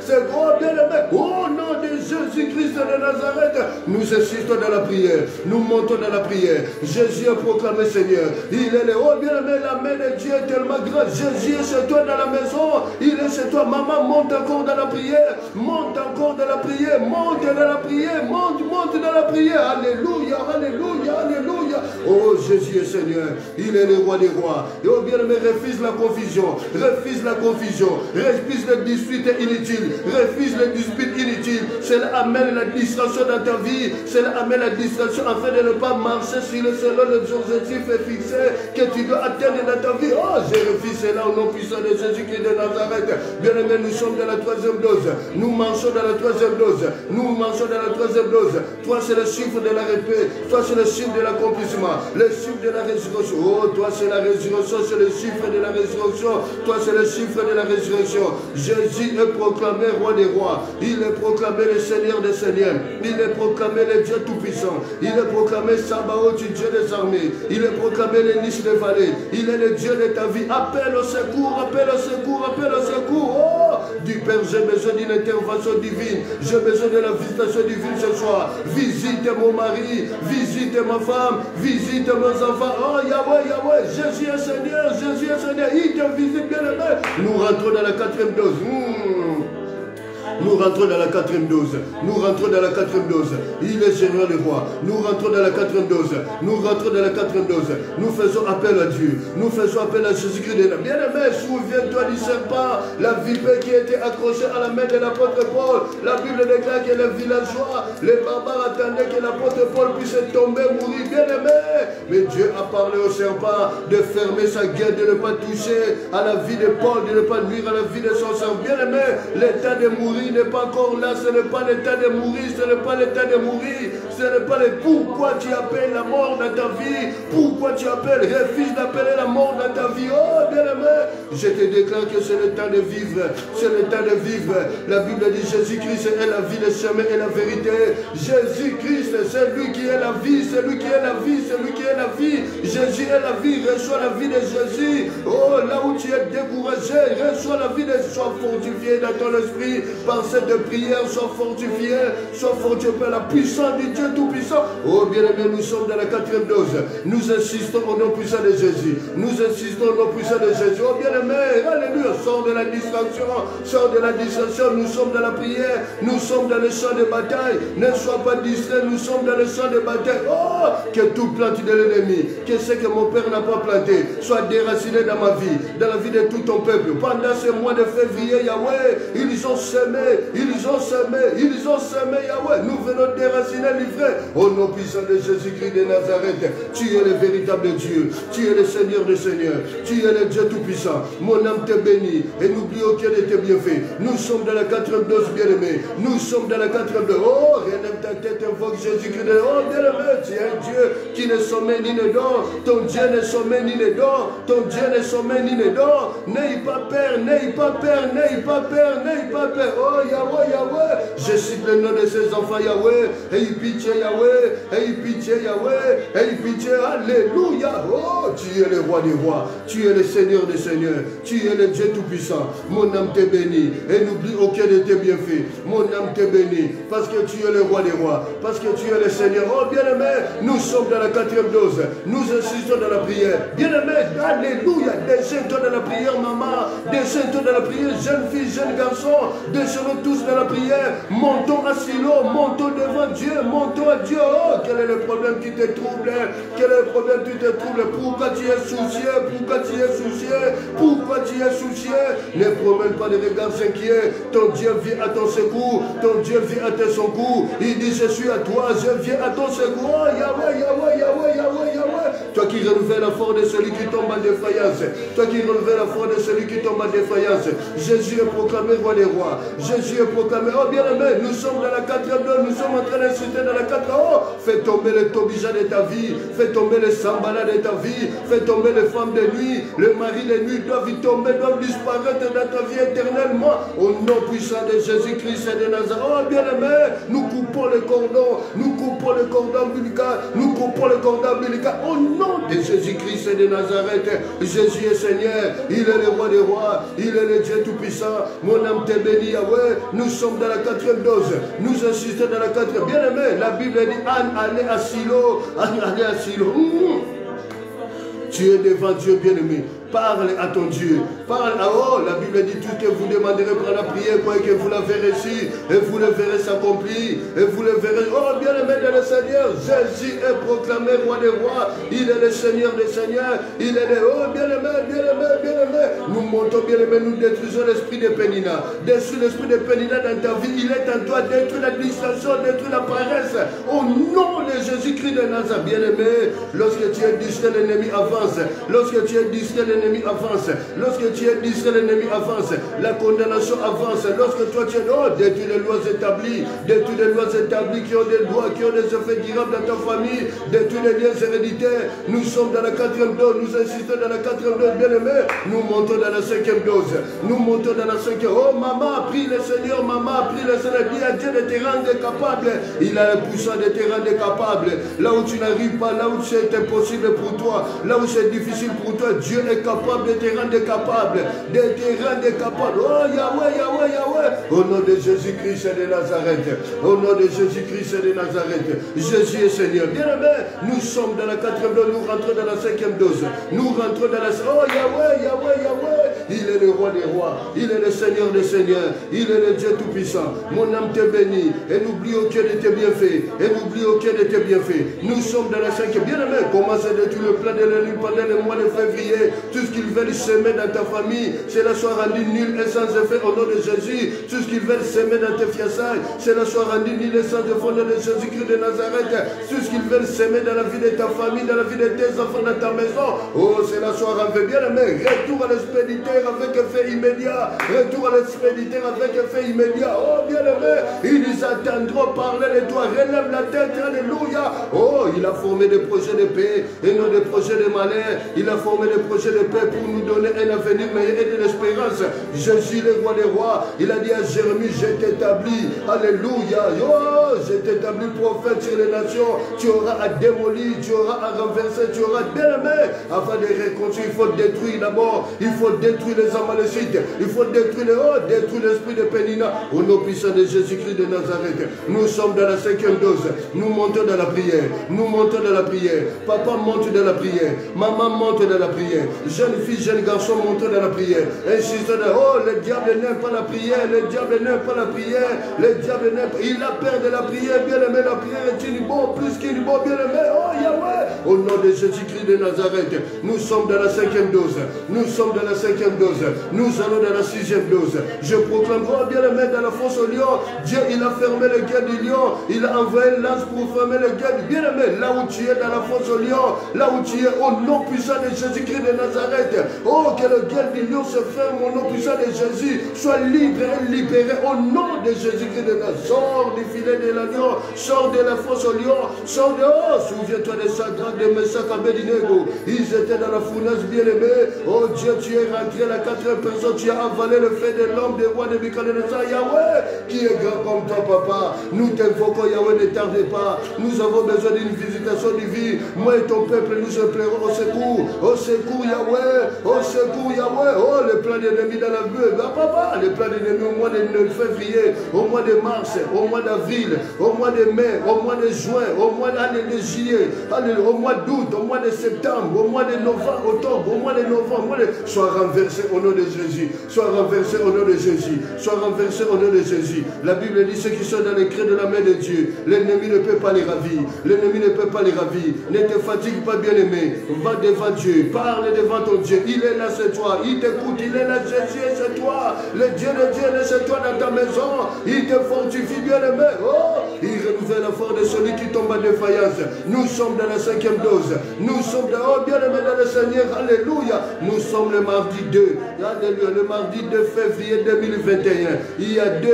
C'est gros, bien-aimé. Au nom de Jésus-Christ de Nazareth, nous insistons dans la prière. Nous montons dans la prière. Jésus est proclamé Seigneur. Il est le haut, bien-aimé. La main de Dieu est tellement grande. Jésus est chez toi dans la maison. Il est chez toi. Maman, monte encore dans la prière. Monte encore dans la prière. Monte dans la prière. Monte dans la prière. Alléluia, alléluia, alléluia. Oh, Jésus est Seigneur. Il est le roi des rois. Et oh, bien-aimé, refuse la confusion. Refuse la confusion. Refuse les disputes inutiles. Refuse les disputes inutiles. Cela amène la distraction dans ta vie. Cela amène la distraction afin de ne pas marcher selon les objectifs fixés que tu dois atteindre dans ta vie. Oh, je refuse cela au nom puissant de Jésus-Christ de Nazareth. Bien-aimé, nous sommes dans la troisième dose. Nous marchons dans la troisième dose. Nous marchons dans la troisième dose. Toi, c'est le chiffre de la répète. Toi, c'est le chiffre de l'accomplissement. Le chiffre de la résurrection. Oh, toi, c'est la résurrection. C'est le chiffre de la résurrection. Toi, c'est le chiffre de la résurrection. Jésus est proclamé roi des rois. Il est proclamé le Seigneur des Seigneurs. Il est proclamé le Dieu Tout-Puissant. Il est proclamé Sabaoth, Dieu des armées. Il est proclamé le niches des vallées. Il est le Dieu de ta vie. Appelle au secours, appelle au secours, appelle au secours. Oh, du Père, j'ai besoin d'une intervention divine. J'ai besoin de la visitation divine ce soir. Visite mon mari, visite ma femme, visite mes enfants. Oh, Yahweh, Yahweh, Jésus est Seigneur, Jésus est Seigneur. Il te visite bien aimé. Nous rentrons dans la 4e dose. Nous rentrons dans la 4e dose. Nous rentrons dans la 4e dose. Il est Seigneur le roi. Nous rentrons dans la 4e dose. Nous rentrons dans la 4e dose. Nous faisons appel à Dieu. Nous faisons appel à Jésus-Christ. Bien-aimé, souviens-toi du serpent, la vipère qui était accrochée à la main de l'apôtre Paul. La Bible déclare que les villageois, les barbares attendaient que l'apôtre Paul puisse tomber, mourir. Bien-aimé, mais Dieu a parlé au serpent de fermer sa gueule, de ne pas toucher à la vie de Paul, de ne pas nuire à la vie de son sang. Bien-aimé, l'état de mourir n'est pas encore là, ce n'est pas l'état de mourir, ce n'est pas l'état de mourir, ce n'est pas le pourquoi tu appelles la mort dans ta vie, pourquoi tu appelles, refuse d'appeler la mort dans ta vie. Oh bien-aimé, je te déclare que c'est le temps de vivre, c'est le temps de vivre. La Bible dit Jésus-Christ est la vie, le chemin et la vérité. Jésus-Christ, c'est lui qui est la vie, c'est lui qui est la vie, c'est lui qui est la vie. Jésus est la vie, reçois la vie de Jésus. Oh, là où tu es découragé, reçois la vie de Jésus, sois fortifié dans ton esprit. Par cette prière, sois fortifié par la puissance du Dieu Tout-Puissant. Oh bien-aimé, nous sommes dans la 4e dose. Nous insistons au nom puissant de Jésus. Nous insistons au nom puissant de Jésus. Oh bien-aimé, alléluia, sors de la distraction, sors de la distraction. Nous sommes dans la prière, nous sommes dans le champ de bataille. Ne sois pas distrait, nous sommes dans le champ de bataille. Oh, que tout plante de l'ennemi, que ce que mon Père n'a pas planté, soit déraciné dans ma vie, dans la vie de tout ton peuple. Pendant ce mois de février, Yahweh, ils ont semé, Yahweh. Nous venons déraciner, livrer. Au nom puissant de Jésus-Christ de Nazareth, tu es le véritable Dieu. Tu es le Seigneur des Seigneurs. Tu es le Dieu Tout-Puissant. Mon âme te bénit et n'oublie aucun de tes bienfaits. Nous sommes dans la 4e dose, bien-aimé. Nous sommes dans la 4e dose. Oh, relève ta tête, invoque Jésus-Christ. Oh, bien-aimé, tu es un Dieu qui ne sommeille ni ne dort. Ton Dieu ne sommeille ni ne dort. Ton Dieu ne sommeille ni ne dort. N'aie pas peur, n'aie pas peur, n'aie pas peur, n'aie pas peur. Oh, Yahweh, Yahweh, je cite le nom de ses enfants, Yahweh. Aie pitié, Yahweh. Aie pitié, Yahweh. Aie pitié, alléluia. Oh, tu es le roi des rois. Tu es le Seigneur des seigneurs. Tu es le Dieu Tout-Puissant. Mon âme te bénit. Et n'oublie aucun de tes bienfaits. Mon âme te bénit. Parce que tu es le roi des rois. Parce que tu es le Seigneur. Oh, bien-aimé, nous sommes dans la 4e dose. Nous insistons dans la prière. Bien-aimé, alléluia. Déchaîne-toi dans la prière, maman. Déchaîne-toi dans la prière, jeune fille, jeune garçon. Déchaînons tous dans la prière. Montons à Silo, montons devant Dieu, montons à Dieu. Oh, quel est le problème qui te trouble? Quel est le problème qui te trouble? Pourquoi tu es soucié? Pourquoi tu es soucié? Pourquoi tu es soucié? Ne promène pas de regards inquiets. Ton Dieu vient à ton secours. Ton Dieu vient à ton secours. Il dit, je suis à toi, je viens à ton secours. Oh, Yahweh, Yahweh, Yahweh, Yahweh, Yahweh. Toi qui renouvelles la force de celui qui tombe en défaillance. Toi qui renouvelles la force de celui qui tombe en défaillance. Jésus est proclamé roi des rois. Jésus est proclamé. Oh bien-aimé, nous sommes dans la 4e dose. Nous sommes en train d'insulter dans la 4e. Oh, fais tomber les tobijas de ta vie. Fais tomber les sambalas de ta vie. Fais tomber les femmes de nuit. Le mari de nuit doivent y tomber, doivent disparaître dans ta vie éternellement. Au nom puissant de Jésus-Christ et de Nazareth. Oh bien-aimé, nous coupons le cordon. Nous coupons le cordon ombilical. Nous coupons le cordon ombilical. Au nom de Jésus-Christ et de Nazareth. Jésus est Seigneur. Il est le roi des rois. Il est le Dieu Tout-Puissant. Mon âme te bénit, Yahweh. Nous sommes dans la 4e dose. Nous insistons dans la 4e. Bien-aimé, la Bible dit Anne allait à Silo. Anne allait à Silo. Tu es devant Dieu, bien-aimé. Parle à ton Dieu. Parle à oh, la Bible dit tout que vous demanderez par la prière, quoi que vous la verrez ici, et vous le verrez s'accomplir, et vous le verrez. Oh, bien aimé de le Seigneur, Jésus est proclamé roi des rois, il est le Seigneur des seigneurs, il est le oh, bien aimé, bien aimé, bien aimé. Nous montons, bien aimé, nous détruisons l'esprit de Pénina. Détruis l'esprit de Pénina dans ta vie, il est en toi, détruis la distraction, détruis la paresse. Au nom de Jésus-Christ de Nazareth, bien aimé, lorsque tu es distrait, l'ennemi avance. Lorsque tu es distrait, l'ennemi avance. Lorsque tu es distrait, l'ennemi avance. La condamnation avance. Lorsque toi tu es détruis les lois établies. Détruis les lois établies qui ont des lois, qui ont des effets durables dans ta famille, détruis les liens héréditaires. Nous sommes dans la 4e dose, nous insistons dans la 4e dose, bien-aimé. Nous montons dans la 5e dose. Nous montons dans la 5e. Oh, maman, prie le Seigneur, maman, prie le Seigneur. Dis à Dieu de te rendre capable. Il a le puissant de te rendre capable. Là où tu n'arrives pas, là où c'est impossible pour toi, là où c'est difficile pour toi, Dieu est capable de te rendre capable. De te rendre capable. Oh, Yahweh, Yahweh, Yahweh. Au nom de Jésus-Christ de Nazareth. Au nom de Jésus-Christ de Nazareth. Jésus est Seigneur. Bien-aimé, nous sommes dans la 4e dose, nous rentrons dans la 5e dose. Nous rentrons dans la... Oh, Yahweh, Yahweh, Yahweh. Il est le roi des rois. Il est le Seigneur des seigneurs. Il est le Dieu tout-puissant. Mon âme te bénit. Et n'oublie aucun de tes bienfaits. Et n'oublie aucun de tes bienfaits. Nous sommes dans la 5e. Bien-aimé, commence à détruire le plan de l'ennemi pendant le mois de février. Tout ce qu'ils veulent semer dans ta famille, cela soit rendu nul et sans effet au nom de Jésus. Tout ce qu'ils veulent semer dans tes fiançailles, cela soit rendu nul et sans effet au nom de Jésus-Christ de Nazareth. Tout ce qu'ils veulent semer dans la vie de ta famille, dans la vie de tes enfants, dans ta maison, oh, cela soit rendu. Bien-aimé, retour à l'expéditeur avec effet immédiat. Retour à l'expéditeur avec effet immédiat. Oh, bien-aimé, ils attendront parler de toi. Relève la tête, alléluia. Oh, il a formé des projets de paix et non des projets de malheur. Il a formé des projets de paix pour nous donner un avenir meilleur et de l'espérance. Jésus, le roi des rois, il a dit à Jérémie, je t'établis. Alléluia. Oh, je t'établis prophète sur les nations. Tu auras à démolir, tu auras à renverser, tu auras bien-aimé. Afin de reconstruire, il faut détruire d'abord. Il faut détruire les Amalécites. Il faut détruire l'esprit de Pénina. Au nom puissant de Jésus-Christ de Nazareth. Nous sommes dans la 5e dose. Nous montons dans la prière. Nous montons dans la prière. Papa monte dans la prière. Maman monte dans la prière. Jeune fille, jeune garçon monte dans la prière. Insiste dans oh, le diable n'aime pas la prière. Le diable n'aime pas la prière. Le diable n'aime pas. Il a peur de la prière. Bien aimé, la prière est une bonne, plus qu'une bonne. Bien aimé, oh Yahweh. Au nom de Jésus-Christ de Nazareth. Nous sommes dans la 5e dose. Nous sommes dans la 5e dose. Nous allons dans la 6e dose. Je proclame, oh bien aimé, dans la fosse au lion. Dieu, il a fermé le guet du lion. Il a envoyé une lance pour fermer le guet du bien aimé. Là où tu es dans la fosse au lion. Là où tu es, au nom puissant de Jésus-Christ de Nazareth. Oh, que le guet du lion se ferme au nom puissant de Jésus. Sois libre et libéré au nom de Jésus-Christ de Nazareth. Sors du filet de l'agneau. Sors de la fosse au lion. Sors de oh, souviens-toi de Shadrach, de Meshach, Abednego. Ils étaient dans la fournaise bien aimée. Oh Dieu, tu es rentré la 4e personne. Tu as avalé le fait de l'homme des rois de Nebuchadnezzar. Yahweh, qui est grand comme toi, papa. Nous t'invoquons, Yahweh, ne tardez pas. Nous avons besoin d'une visitation divine. Moi et ton peuple, nous appellerons au secours. Au secours, Yahweh. Au secours, Yahweh. Oh, le plan de l'ennemi dans la bulle. Ah, papa, le plan de l'ennemi au mois de février, au mois de mars, au mois d'avril, au mois de mai, au mois de juin, au mois de juillet, au mois d'août, au mois de septembre, au mois de novembre, octobre, au mois de novembre. Sois renversé au nom de Jésus. Sois renversé au nom de Jésus. Sois renversé au nom de Jésus. La Bible dit ceux qui sont dans les creux de la main de Dieu, l'ennemi ne peut pas les ravir. L'ennemi ne peut pas les ravir. Ne te fatigue pas, bien-aimé. Va devant Dieu. Parle devant ton Dieu. Il est là, c'est toi. Il t'écoute. Il est là, Jésus, c'est toi. Le Dieu de Dieu, c'est toi dans ta maison. Il te fortifie, bien-aimé. Oh, il renouvelle la force de celui qui tombe en défaillance. Nous sommes dans la 5e dose. Nous sommes dans, oh, bien-aimé dans le Seigneur. Alléluia. Nous sommes le mardi 2. Alléluia. Le mardi 2 février 2021. Il y a 2,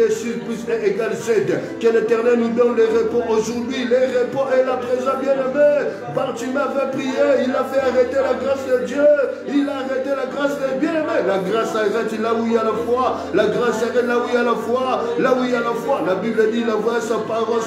6 plus 1 égale 7. Que l'Éternel nous donne le repos aujourd'hui. Le repos est là présent, bien-aimé. Bartimée avait prié. Il a fait arrêter la grâce de Dieu. Il a arrêté la grâce de bien-aimé. La grâce arrête là où il y a la foi. La grâce arrête là où il y a la foi. Là où il y a la foi. La Bible dit il envoie sa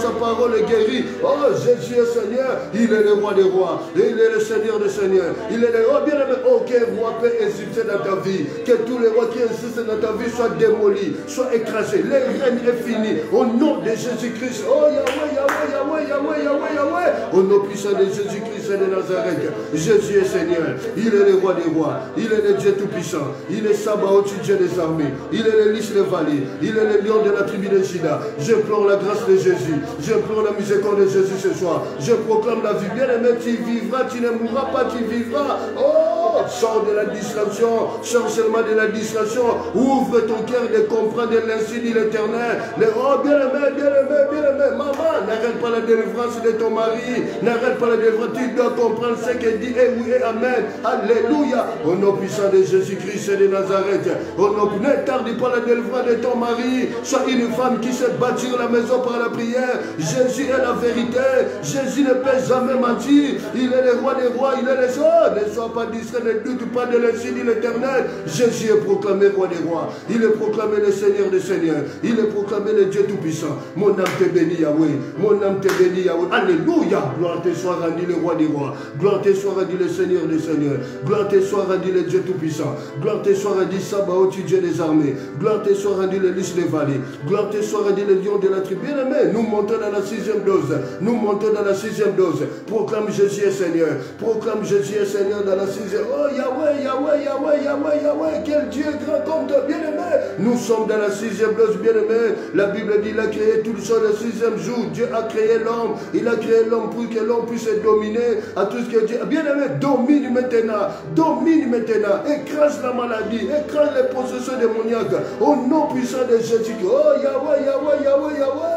parole est guérie. Oh, Jésus est Seigneur. Il est le roi des rois. Et il est le Seigneur des seigneurs. Il est le roi, bien-aimé. Aucun roi peut insister dans ta vie. Que tous les rois qui insistent dans ta vie soient démolis, soient écrasés. Le règne est fini. Au nom de Jésus-Christ. Oh, Yahweh, Yahweh, Yahweh, Yahweh, Yahweh, Yahweh. Au nom puissant de Jésus-Christ de Nazareth. Jésus est Seigneur. Il est le roi des rois. Il est le Dieu tout-puissant. Il est Sabaoth, Dieu des armées. Il est le lys des vallées. Il est le lion de la tribu de Juda. Je plonge la grâce de Jésus. Je plonge la miséricorde de Jésus ce soir. Je proclame la vie. Bien-aimé, tu vivras, tu ne mourras pas, tu vivras. Oh, Oh, sors de la distraction, sors seulement de la distraction. Ouvre ton cœur de comprendre l'ainsi dit l'Éternel. Oh, bien-aimé, bien-aimé, bien-aimé, maman, n'arrête pas la délivrance de ton mari. N'arrête pas la délivrance. Tu dois comprendre ce qu'il dit. Et oui, et amen. Alléluia. Au nom puissant de Jésus-Christ de Nazareth. Au nom, ne tarde pas la délivrance de ton mari. Sois une femme qui se bâtit la maison par la prière. Jésus est la vérité. Jésus ne peut jamais mentir. Il est le roi des rois. Il est le seul. Ne sois pas distrait. Ne doute pas de l'ainsi dit l'Éternel. Jésus est proclamé roi des rois. Il est proclamé le Seigneur des seigneurs. Il est proclamé le Dieu tout-puissant. Mon âme te bénit, Yahweh. Mon âme te bénit, Yahweh. Alléluia. Gloire te soit rendue le roi des rois. Gloire te soit rendue le Seigneur des seigneurs. Gloire te soit rendue le Dieu tout-puissant. Gloire te soit rendue Sabaoth, Dieu des armées. Gloire te soit rendue le lys des vallées. Gloire te soit rendue le lion de la tribu. Bien-aimé, nous montons dans la 6e dose. Nous montons dans la 6e dose. Proclame Jésus est Seigneur. Proclame Jésus est Seigneur dans la 6e. Oh Yahweh, Yahweh, Yahweh, Yahweh, Yahweh. Quel Dieu grand comme toi, bien-aimé. Nous sommes dans la 6e dose, bien-aimé. La Bible dit qu'il a créé tout sur le 6e jour. Dieu a créé l'homme. Il a créé l'homme pour que l'homme puisse dominer à tout ce que Dieu. Bien-aimé, domine maintenant. Domine maintenant. Écrase la maladie. Écrase les possessions démoniaques. Au nom puissant de Jésus. Oh Yahweh, Yahweh, Yahweh, Yahweh.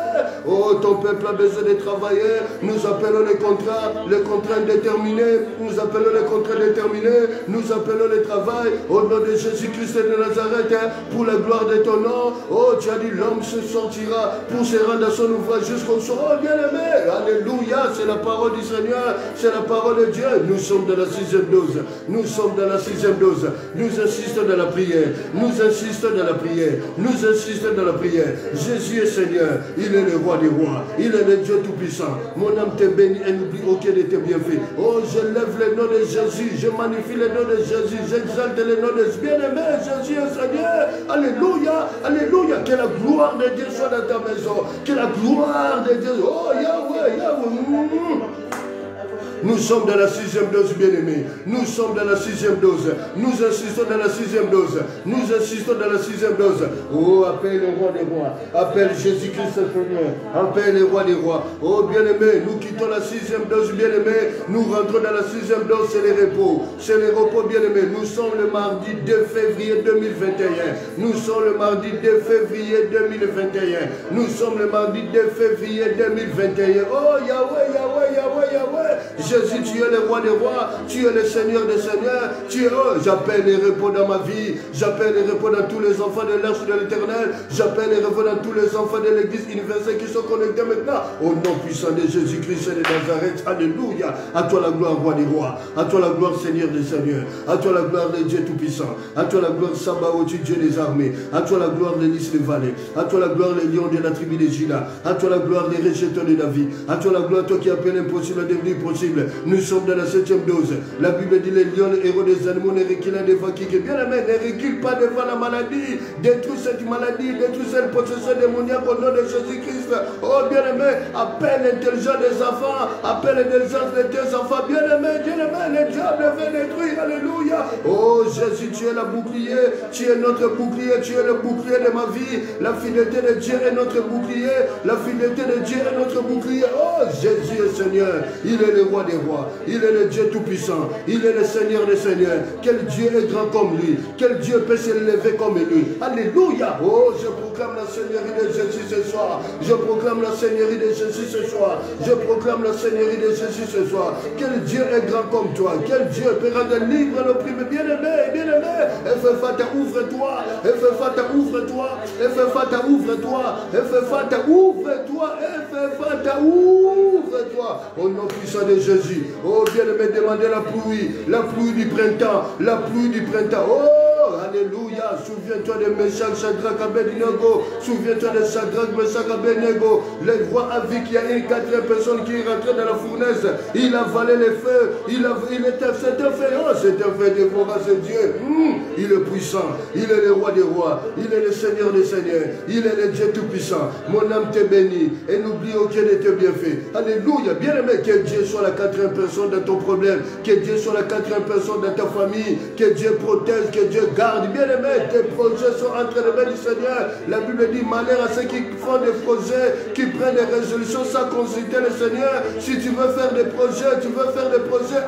Oh, ton peuple a besoin de travailler. Nous appelons les contrats indéterminés. Nous appelons les contrats déterminés. Nous appelons le travail. Au nom de Jésus-Christ de Nazareth. Pour la gloire de ton nom. Oh, tu as dit l'homme se sortira pour se rendre à son ouvrage jusqu'au soir. Oh, bien-aimé. Alléluia. C'est la parole du Seigneur. C'est la parole de Dieu. Nous sommes dans la 6e dose. Nous sommes dans la 6e dose. Nous insistons dans la prière. Nous insistons dans la prière. Nous insistons dans la prière. Jésus est Seigneur. Il est le roi des rois. Il est le Dieu tout-puissant. Mon âme te bénit et n'oublie aucun de tes bienfaits. Oh, je lève le nom de Jésus. Je magnifie le nom de Jésus. J'exalte le nom de bien-aimé. Jésus est Seigneur. Alléluia. Alléluia. Que la gloire de Dieu soit dans ta maison. Que la gloire de Dieu. Oh, Yahweh, Yahweh. Nous sommes dans la 6e dose, bien-aimés. Nous sommes dans la 6e dose. Nous insistons dans la 6e dose. Nous insistons dans la 6e dose. Oh, appelle le roi des rois. Appelle Jésus-Christ Seigneur. Appelle le roi des rois. Oh, bien-aimés, nous quittons la 6e dose, bien-aimés. Nous rentrons dans la 6e dose, c'est le repos. C'est le repos, bien-aimés. Nous sommes le mardi 2 février 2021. Nous sommes le mardi 2 février 2021. Nous sommes le mardi 2 février 2021. Oh, Yahweh, Yahweh, Yahweh, Yahweh. Jésus, tu es le roi des rois, tu es le Seigneur des seigneurs, tu es, oh, j'appelle les repos dans ma vie, j'appelle les repos dans tous les enfants de l'Arche de l'Éternel, j'appelle les repos dans tous les enfants de l'Église universelle qui sont connectés maintenant, au nom puissant de Jésus-Christ de Nazareth, alléluia, à toi la gloire, roi des rois, à toi la gloire, Seigneur des seigneurs, à toi la gloire de Dieu tout-puissant, à toi la gloire, Sabaoth, Dieu des armées, à toi la gloire des lys des vallées, à toi la gloire des lions de la tribu de Juda, à toi la gloire des rejetons de David, à toi la gloire, toi qui appelles l'impossible à devenir possible. Nous sommes dans la 7e dose. La Bible dit les lions, les héros des animaux ne reculent devant qui. Bien aimé, ne recule pas devant la maladie. Détruis cette maladie, détruis cette possession démoniaque au nom de Jésus-Christ. Oh bien aimé, appelle l'intelligence des enfants, appelle l'intelligence de tes enfants. Bien aimé, le diable veut détruire. Alléluia. Oh Jésus, tu es la bouclier, tu es notre bouclier, tu es le bouclier de ma vie. La fidélité de Dieu est notre bouclier. La fidélité de Dieu est notre bouclier. Oh Jésus est Seigneur. Il est le roi des rois. Il est le Dieu tout-puissant. Il est le Seigneur des seigneurs. Quel Dieu est grand comme lui. Quel Dieu peut s'élever comme lui. Alléluia. Oh, je proclame la Seigneurie de Jésus ce soir. Je proclame la Seigneurie de Jésus ce soir. Je proclame la Seigneurie de Jésus ce soir. Quel Dieu est grand comme toi. Quel Dieu peut rendre libre l'opprimé. Bien-aimé, bien-aimé. Ephphata, ouvre-toi. Ephphata, ouvre-toi. Ephphata, ouvre-toi. Ephphata, ouvre-toi. Ephphata, ouvre-toi. Au nom puissant de Jésus. Oh, bien-aimé, demandez la pluie du printemps. La pluie du printemps. Oh, alléluia. Souviens-toi de Meshach, Shadrach, Abednego. Souviens-toi de Shadrach, Meshach, Abednego. Le roi a vu qu'il y a une 4e personne qui est rentrée dans la fournaise. Il a avalé les feux. C'est un feu. Oh, c'est un feu dévorant, c'est Dieu. Il est puissant. Il est le roi des rois. Il est le Seigneur des seigneurs. Il est le Dieu tout-puissant. Mon âme te bénit. Et n'oublie aucun de tes bienfaits. Alléluia. Bien-aimé, que Dieu soit la 4e personne dans ton problème. Que Dieu soit la 4e personne dans ta famille. Que Dieu protège, que Dieu garde. Bien-aimé, tes projets sont entre les mains du Seigneur. La Bible dit, malheur à ceux qui font des projets, qui prennent des résolutions sans consulter le Seigneur. Si tu veux faire des projets,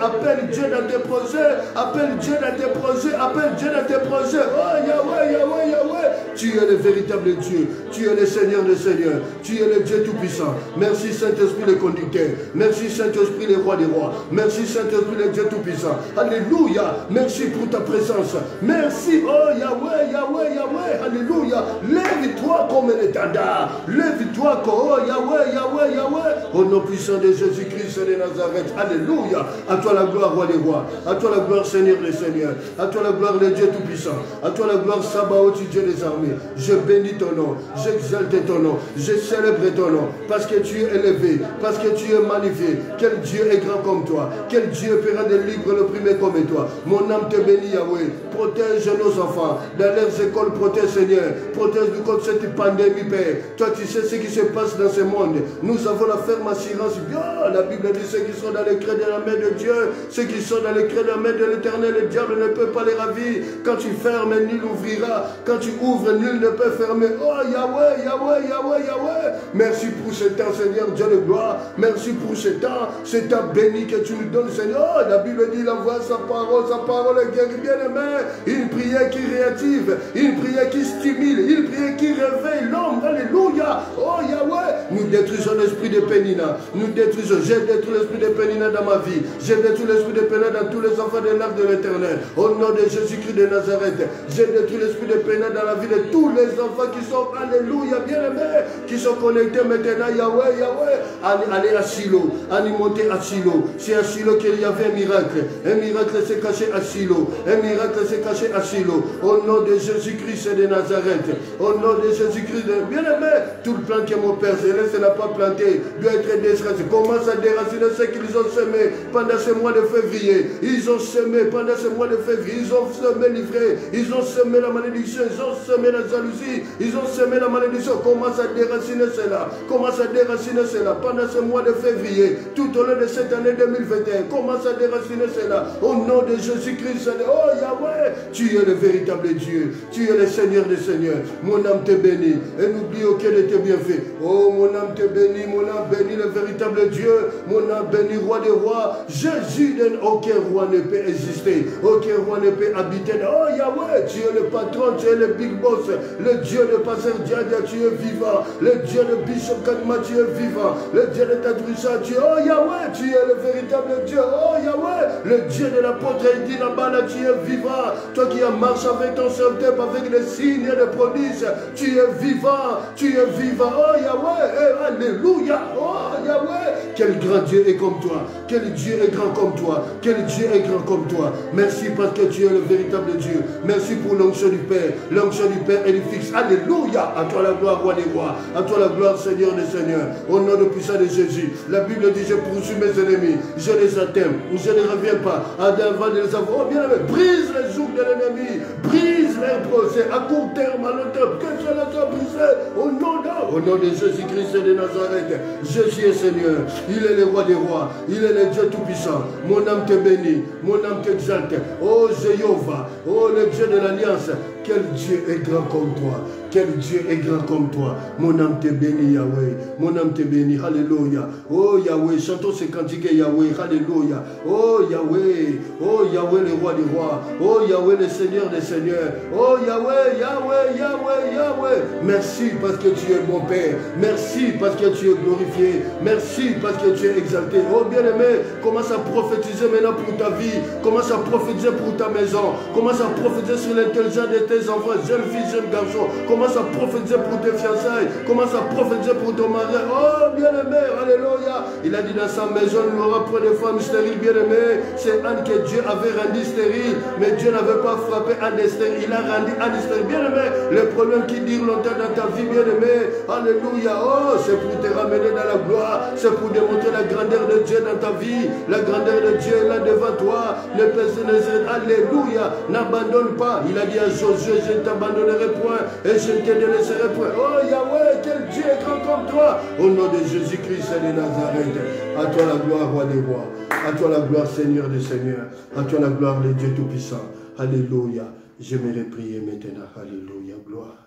appelle Dieu dans tes projets, appelle Dieu dans tes projets, appelle Dieu dans tes projets. Oh Yahweh, Yahweh, Yahweh. Tu es le véritable Dieu, tu es le Seigneur des Seigneurs, tu es le Dieu Tout-Puissant. Merci Saint-Esprit le conducteur, merci Saint-Esprit le roi des rois, merci Saint-Esprit le Dieu Tout-Puissant. Alléluia, merci pour ta présence, merci, oh Yahweh, Yahweh, Yahweh, alléluia. Lève-toi comme un étendard, lève-toi comme, oh Yahweh, Yahweh, Yahweh, au nom puissant de Jésus-Christ de Nazareth, alléluia. À toi la gloire, roi des rois, à toi la gloire, Seigneur des Seigneurs, à toi la gloire, le Dieu Tout-Puissant, à toi la gloire, Sabaoth, Dieu des armées. Je bénis ton nom, j'exalte ton nom, je célèbre ton nom, parce que tu es élevé, parce que tu es magnifié. Quel Dieu est grand comme toi, quel Dieu fera des libres l'opprimé comme toi. Mon âme te bénit, Yahweh. Protège nos enfants, dans leurs écoles, protège Seigneur, protège-nous contre cette pandémie, Père. Toi, tu sais ce qui se passe dans ce monde. Nous avons la ferme assurance. Bien, la Bible dit ceux qui sont dans les creux de la main de Dieu, ceux qui sont dans les creux de la main de l'Éternel, le diable ne peut pas les ravir. Quand tu fermes, nul ouvrira. Quand tu ouvres, nul ne peut fermer. Oh Yahweh, Yahweh, Yahweh, Yahweh. Merci pour ce temps, Seigneur, Dieu de gloire. Merci pour ce temps béni que tu nous donnes, Seigneur. Oh, la Bible dit, il envoie sa parole est guérie, bien-aimé. Une prière qui réactive, une prière qui stimule, une prière qui réveille l'homme. Alléluia. Oh Yahweh, nous détruisons l'esprit de Pénina. Nous détruisons, j'ai détruit l'esprit de Pénina dans ma vie. J'ai détruit l'esprit de Pénina dans tous les enfants de l'arc de l'Éternel. Au nom de Jésus-Christ de Nazareth, j'ai détruit l'esprit de Pénina dans la vie de tous les enfants qui sont, alléluia, bien-aimés, qui sont connectés maintenant, Yahweh, Yahweh. Allez à Silo, allez monter à Silo. C'est à Silo qu'il y avait un miracle. Un miracle s'est caché à Silo. Un miracle s'est caché à Silo. Au nom de Jésus-Christ de Nazareth. Au nom de Jésus-Christ de... Bien-aimé, tout le plan que mon Père Céleste n'a pas planté doit être déraciné. Commence à déraciner ce qu'ils ont semé pendant ce mois de février. Ils ont semé pendant ce mois de février. Ils ont semé l'ivrée. Ils ont semé la malédiction. Ils ont semé la jalousie. Ils ont semé la malédiction. Commence à déraciner cela. Commence à déraciner cela pendant ce mois de février. Tout au long de cette année 2021. Commence à déraciner cela. Au nom de Jésus-Christ. Oh Yahweh, tu es le véritable Dieu. Tu es le Seigneur des Seigneurs. Mon âme te bénit. Et n'oublie aucun de tes bienfaits. Oh, mon âme te bénit. Mon âme bénit le véritable Dieu. Mon âme bénit roi des rois. Jésus, aucun roi ne peut exister. Aucun roi ne peut habiter. Oh Yahweh, tu es le patron. Tu es le big boss. Le Dieu de Pasteur Diadia, tu es vivant. Le Dieu de Bishop Kadma, tu es vivant. Le Dieu de Tadrusa, tu es, oh Yahweh, tu es le véritable Dieu. Oh Yahweh, le Dieu de l'apôtre Eddie Nabala, tu es vivant. Toi qui as marché avec ton serviteur, avec les signes et les prodiges, tu es vivant. Tu es vivant. Oh Yahweh, alléluia. Oh Yahweh, quel grand Dieu est comme toi. Quel Dieu est grand comme toi. Quel Dieu est grand comme toi. Merci parce que tu es le véritable Dieu. Merci pour l'onction du Père. L'onction du Père est du fixe. Alléluia. À toi la gloire, roi des rois. À toi la gloire, Seigneur des Seigneurs. Au nom de puissant de Jésus. La Bible dit, je poursuis mes ennemis. Je les atteins. Je ne reviens pas. Avant de les avoir. Oh bien aimé, brise les jougs de l'ennemi. Brise leurs procès. À court terme, à long terme. Que cela soit brisé. Au nom de Jésus-Christ de Nazareth. Jésus est Seigneur. Il est le roi des rois. Il est le Dieu tout-puissant. Mon âme te bénit. Mon âme t'exalte. Oh Jéhovah. Oh le Dieu de l'Alliance. Quel Dieu est grand comme toi. Quel Dieu est grand comme toi. Mon âme te bénit, Yahweh. Mon âme te bénit. Alléluia. Oh Yahweh. Chantons ce cantique, Yahweh. Alléluia. Oh Yahweh. Oh Yahweh, le roi des rois. Oh Yahweh, le Seigneur des seigneurs. Oh Yahweh, Yahweh, Yahweh, Yahweh. Merci parce que tu es mon Père. Merci parce que tu es glorifié. Merci parce que tu es exalté. Oh bien-aimé, commence à prophétiser maintenant pour ta vie. Commence à prophétiser pour ta maison. Commence à prophétiser sur l'intelligence de tes enfants, jeunes filles, jeunes garçons. Commence à prophétiser pour tes fiançailles. Commence à prophétiser pour ton mari. Oh bien-aimé, alléluia. Il a dit dans sa maison, il n'aura point de femme stérile, bien-aimé. C'est Anne que Dieu avait rendu stérile. Mais Dieu n'avait pas frappé Anne stérile. Il a rendu Anne stérile. Bien-aimé, les problèmes qui durent longtemps dans ta vie, bien-aimé. Alléluia. Oh, c'est pour te ramener dans la gloire. C'est pour démontrer la grandeur de Dieu dans ta vie. La grandeur de Dieu est là devant toi. Les personnes, alléluia, n'abandonne pas. Il a dit à Josué, je ne t'abandonnerai point et je ne te délaisserai point. Oh Yahweh, quel Dieu est grand comme toi. Au nom de Jésus-Christ de Nazareth. À toi la gloire, roi des rois. À toi la gloire, Seigneur des seigneurs. À toi la gloire, le Dieu tout-puissant. Alléluia. J'aimerais prier maintenant. Alléluia, gloire.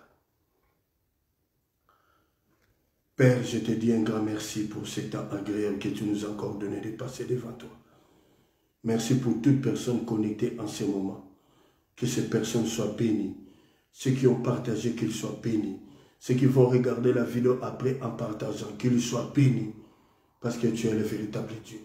Père, je te dis un grand merci pour ce temps agréable que tu nous as encore donné de passer devant toi. Merci pour toute personne connectée en ce moment. Que ces personnes soient bénies. Ceux qui ont partagé, qu'ils soient bénis. Ceux qui vont regarder la vidéo après en partageant, qu'ils soient bénis. Parce que tu es le véritable Dieu.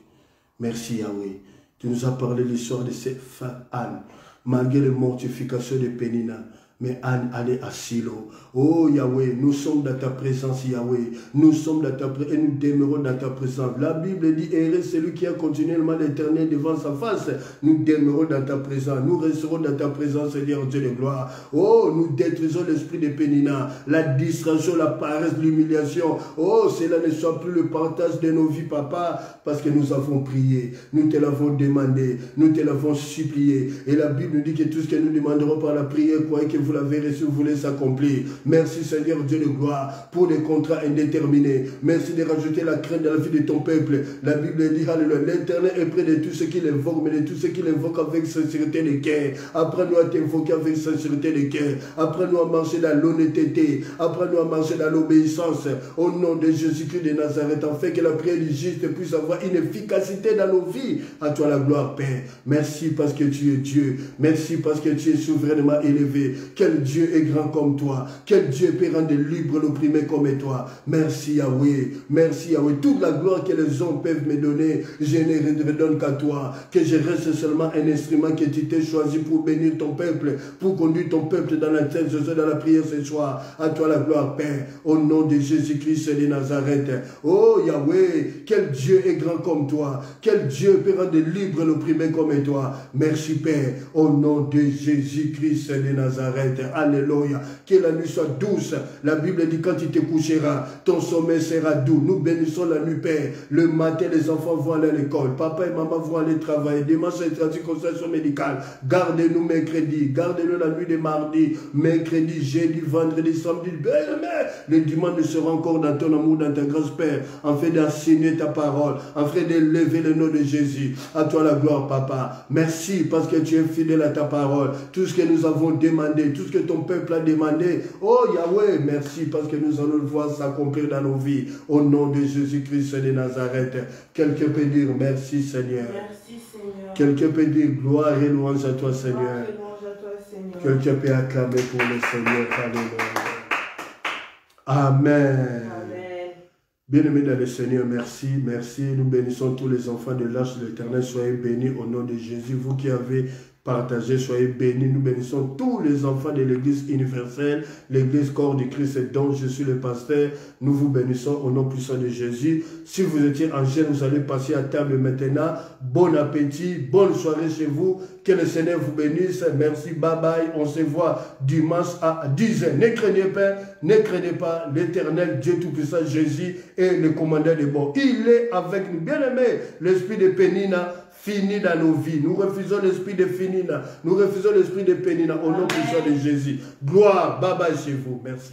Merci Yahweh. Tu nous as parlé l'histoire de cette femme Anne. Malgré les mortifications de Pénina. Mais Anne allait à Silo. Oh Yahweh, nous sommes dans ta présence Yahweh. Nous sommes dans ta présence et nous demeurons dans ta présence. La Bible dit, heureux celui qui a continuellement l'Éternel devant sa face. Nous demeurons dans ta présence. Nous resterons dans ta présence, Seigneur Dieu de gloire. Oh, nous détruisons l'esprit de Pénina. La distraction, la paresse, l'humiliation. Oh, cela ne soit plus le partage de nos vies, Papa. Parce que nous avons prié. Nous te l'avons demandé. Nous te l'avons supplié. Et la Bible nous dit que tout ce que nous demanderons par la prière, croyez que vous l'avez reçu, vous voulez s'accomplir. Merci Seigneur Dieu de gloire pour des contrats indéterminés. Merci de rajouter la crainte dans la vie de ton peuple. La Bible dit, alléluia, l'Éternel est près de tous ceux qui l'invoquent, mais de tous ceux qui l'invoquent avec sincérité de cœur. Apprends-nous à t'invoquer avec sincérité de cœur. Apprends-nous à marcher dans l'honnêteté. Apprends-nous à marcher dans l'obéissance. Au nom de Jésus-Christ de Nazareth, afin que la prière du juste puisse avoir une efficacité dans nos vies. À toi la gloire, Père. Merci parce que tu es Dieu. Merci parce que tu es souverainement élevé. Quel Dieu est grand comme toi. Quel Dieu peut rendre libre l'opprimé comme toi. Merci Yahweh. Merci Yahweh. Toute la gloire que les hommes peuvent me donner, je ne redonne qu'à toi. Que je reste seulement un instrument que tu t'es choisi pour bénir ton peuple, pour conduire ton peuple dans la tête, dans la prière ce soir. À toi la gloire, Père. Au nom de Jésus-Christ de Nazareth. Oh Yahweh, quel Dieu est grand comme toi. Quel Dieu peut rendre libre l'opprimé comme toi. Merci Père. Au nom de Jésus-Christ de Nazareth. Alléluia. Que la nuit soit douce. La Bible dit quand tu te coucheras, ton sommeil sera doux. Nous bénissons la nuit, Père. Le matin, les enfants vont aller à l'école. Papa et maman vont aller travailler. Dimanche, c'est une consultation médicale. Gardez-nous mercredi. Gardez-nous la nuit de mardi, mercredi, jeudi, vendredi, samedi. Le dimanche, nous serons encore dans ton amour, dans ta grâce, Père, afin d'enseigner ta parole, afin d'élever le nom de Jésus. À toi la gloire, Papa. Merci parce que tu es fidèle à ta parole. Tout ce que nous avons demandé, tout ce que ton peuple a demandé. Oh Yahweh, merci parce que nous allons le voir s'accomplir dans nos vies. Au nom de Jésus-Christ de Nazareth. Quelqu'un peut dire merci Seigneur. Merci Seigneur. Quelqu'un peut dire gloire et louange à toi Seigneur. Gloire et louange à toi Seigneur. Quelqu'un peut acclamer pour le Seigneur. Alléluia. Amen. Amen. Bien-aimés dans le Seigneur, merci, merci. Nous bénissons tous les enfants de l'Arche de l'Éternel. Soyez bénis au nom de Jésus. Vous qui avez partagez, soyez bénis. Nous bénissons tous les enfants de l'Église universelle, l'Église corps du Christ dont je suis le pasteur. Nous vous bénissons au nom puissant de Jésus. Si vous étiez en chaîne, vous allez passer à table maintenant. Bon appétit, bonne soirée chez vous. Que le Seigneur vous bénisse. Merci, bye bye. On se voit dimanche à 10h. Ne craignez pas, ne craignez pas. L'Éternel Dieu Tout-Puissant, Jésus est le commandant des bons. Il est avec nous. Bien-aimés, l'esprit de Pénina fini dans nos vies. Nous refusons l'esprit de Pénina. Nous refusons l'esprit de Pénina au nom puissant de Jésus. Gloire, bye bye chez vous. Merci.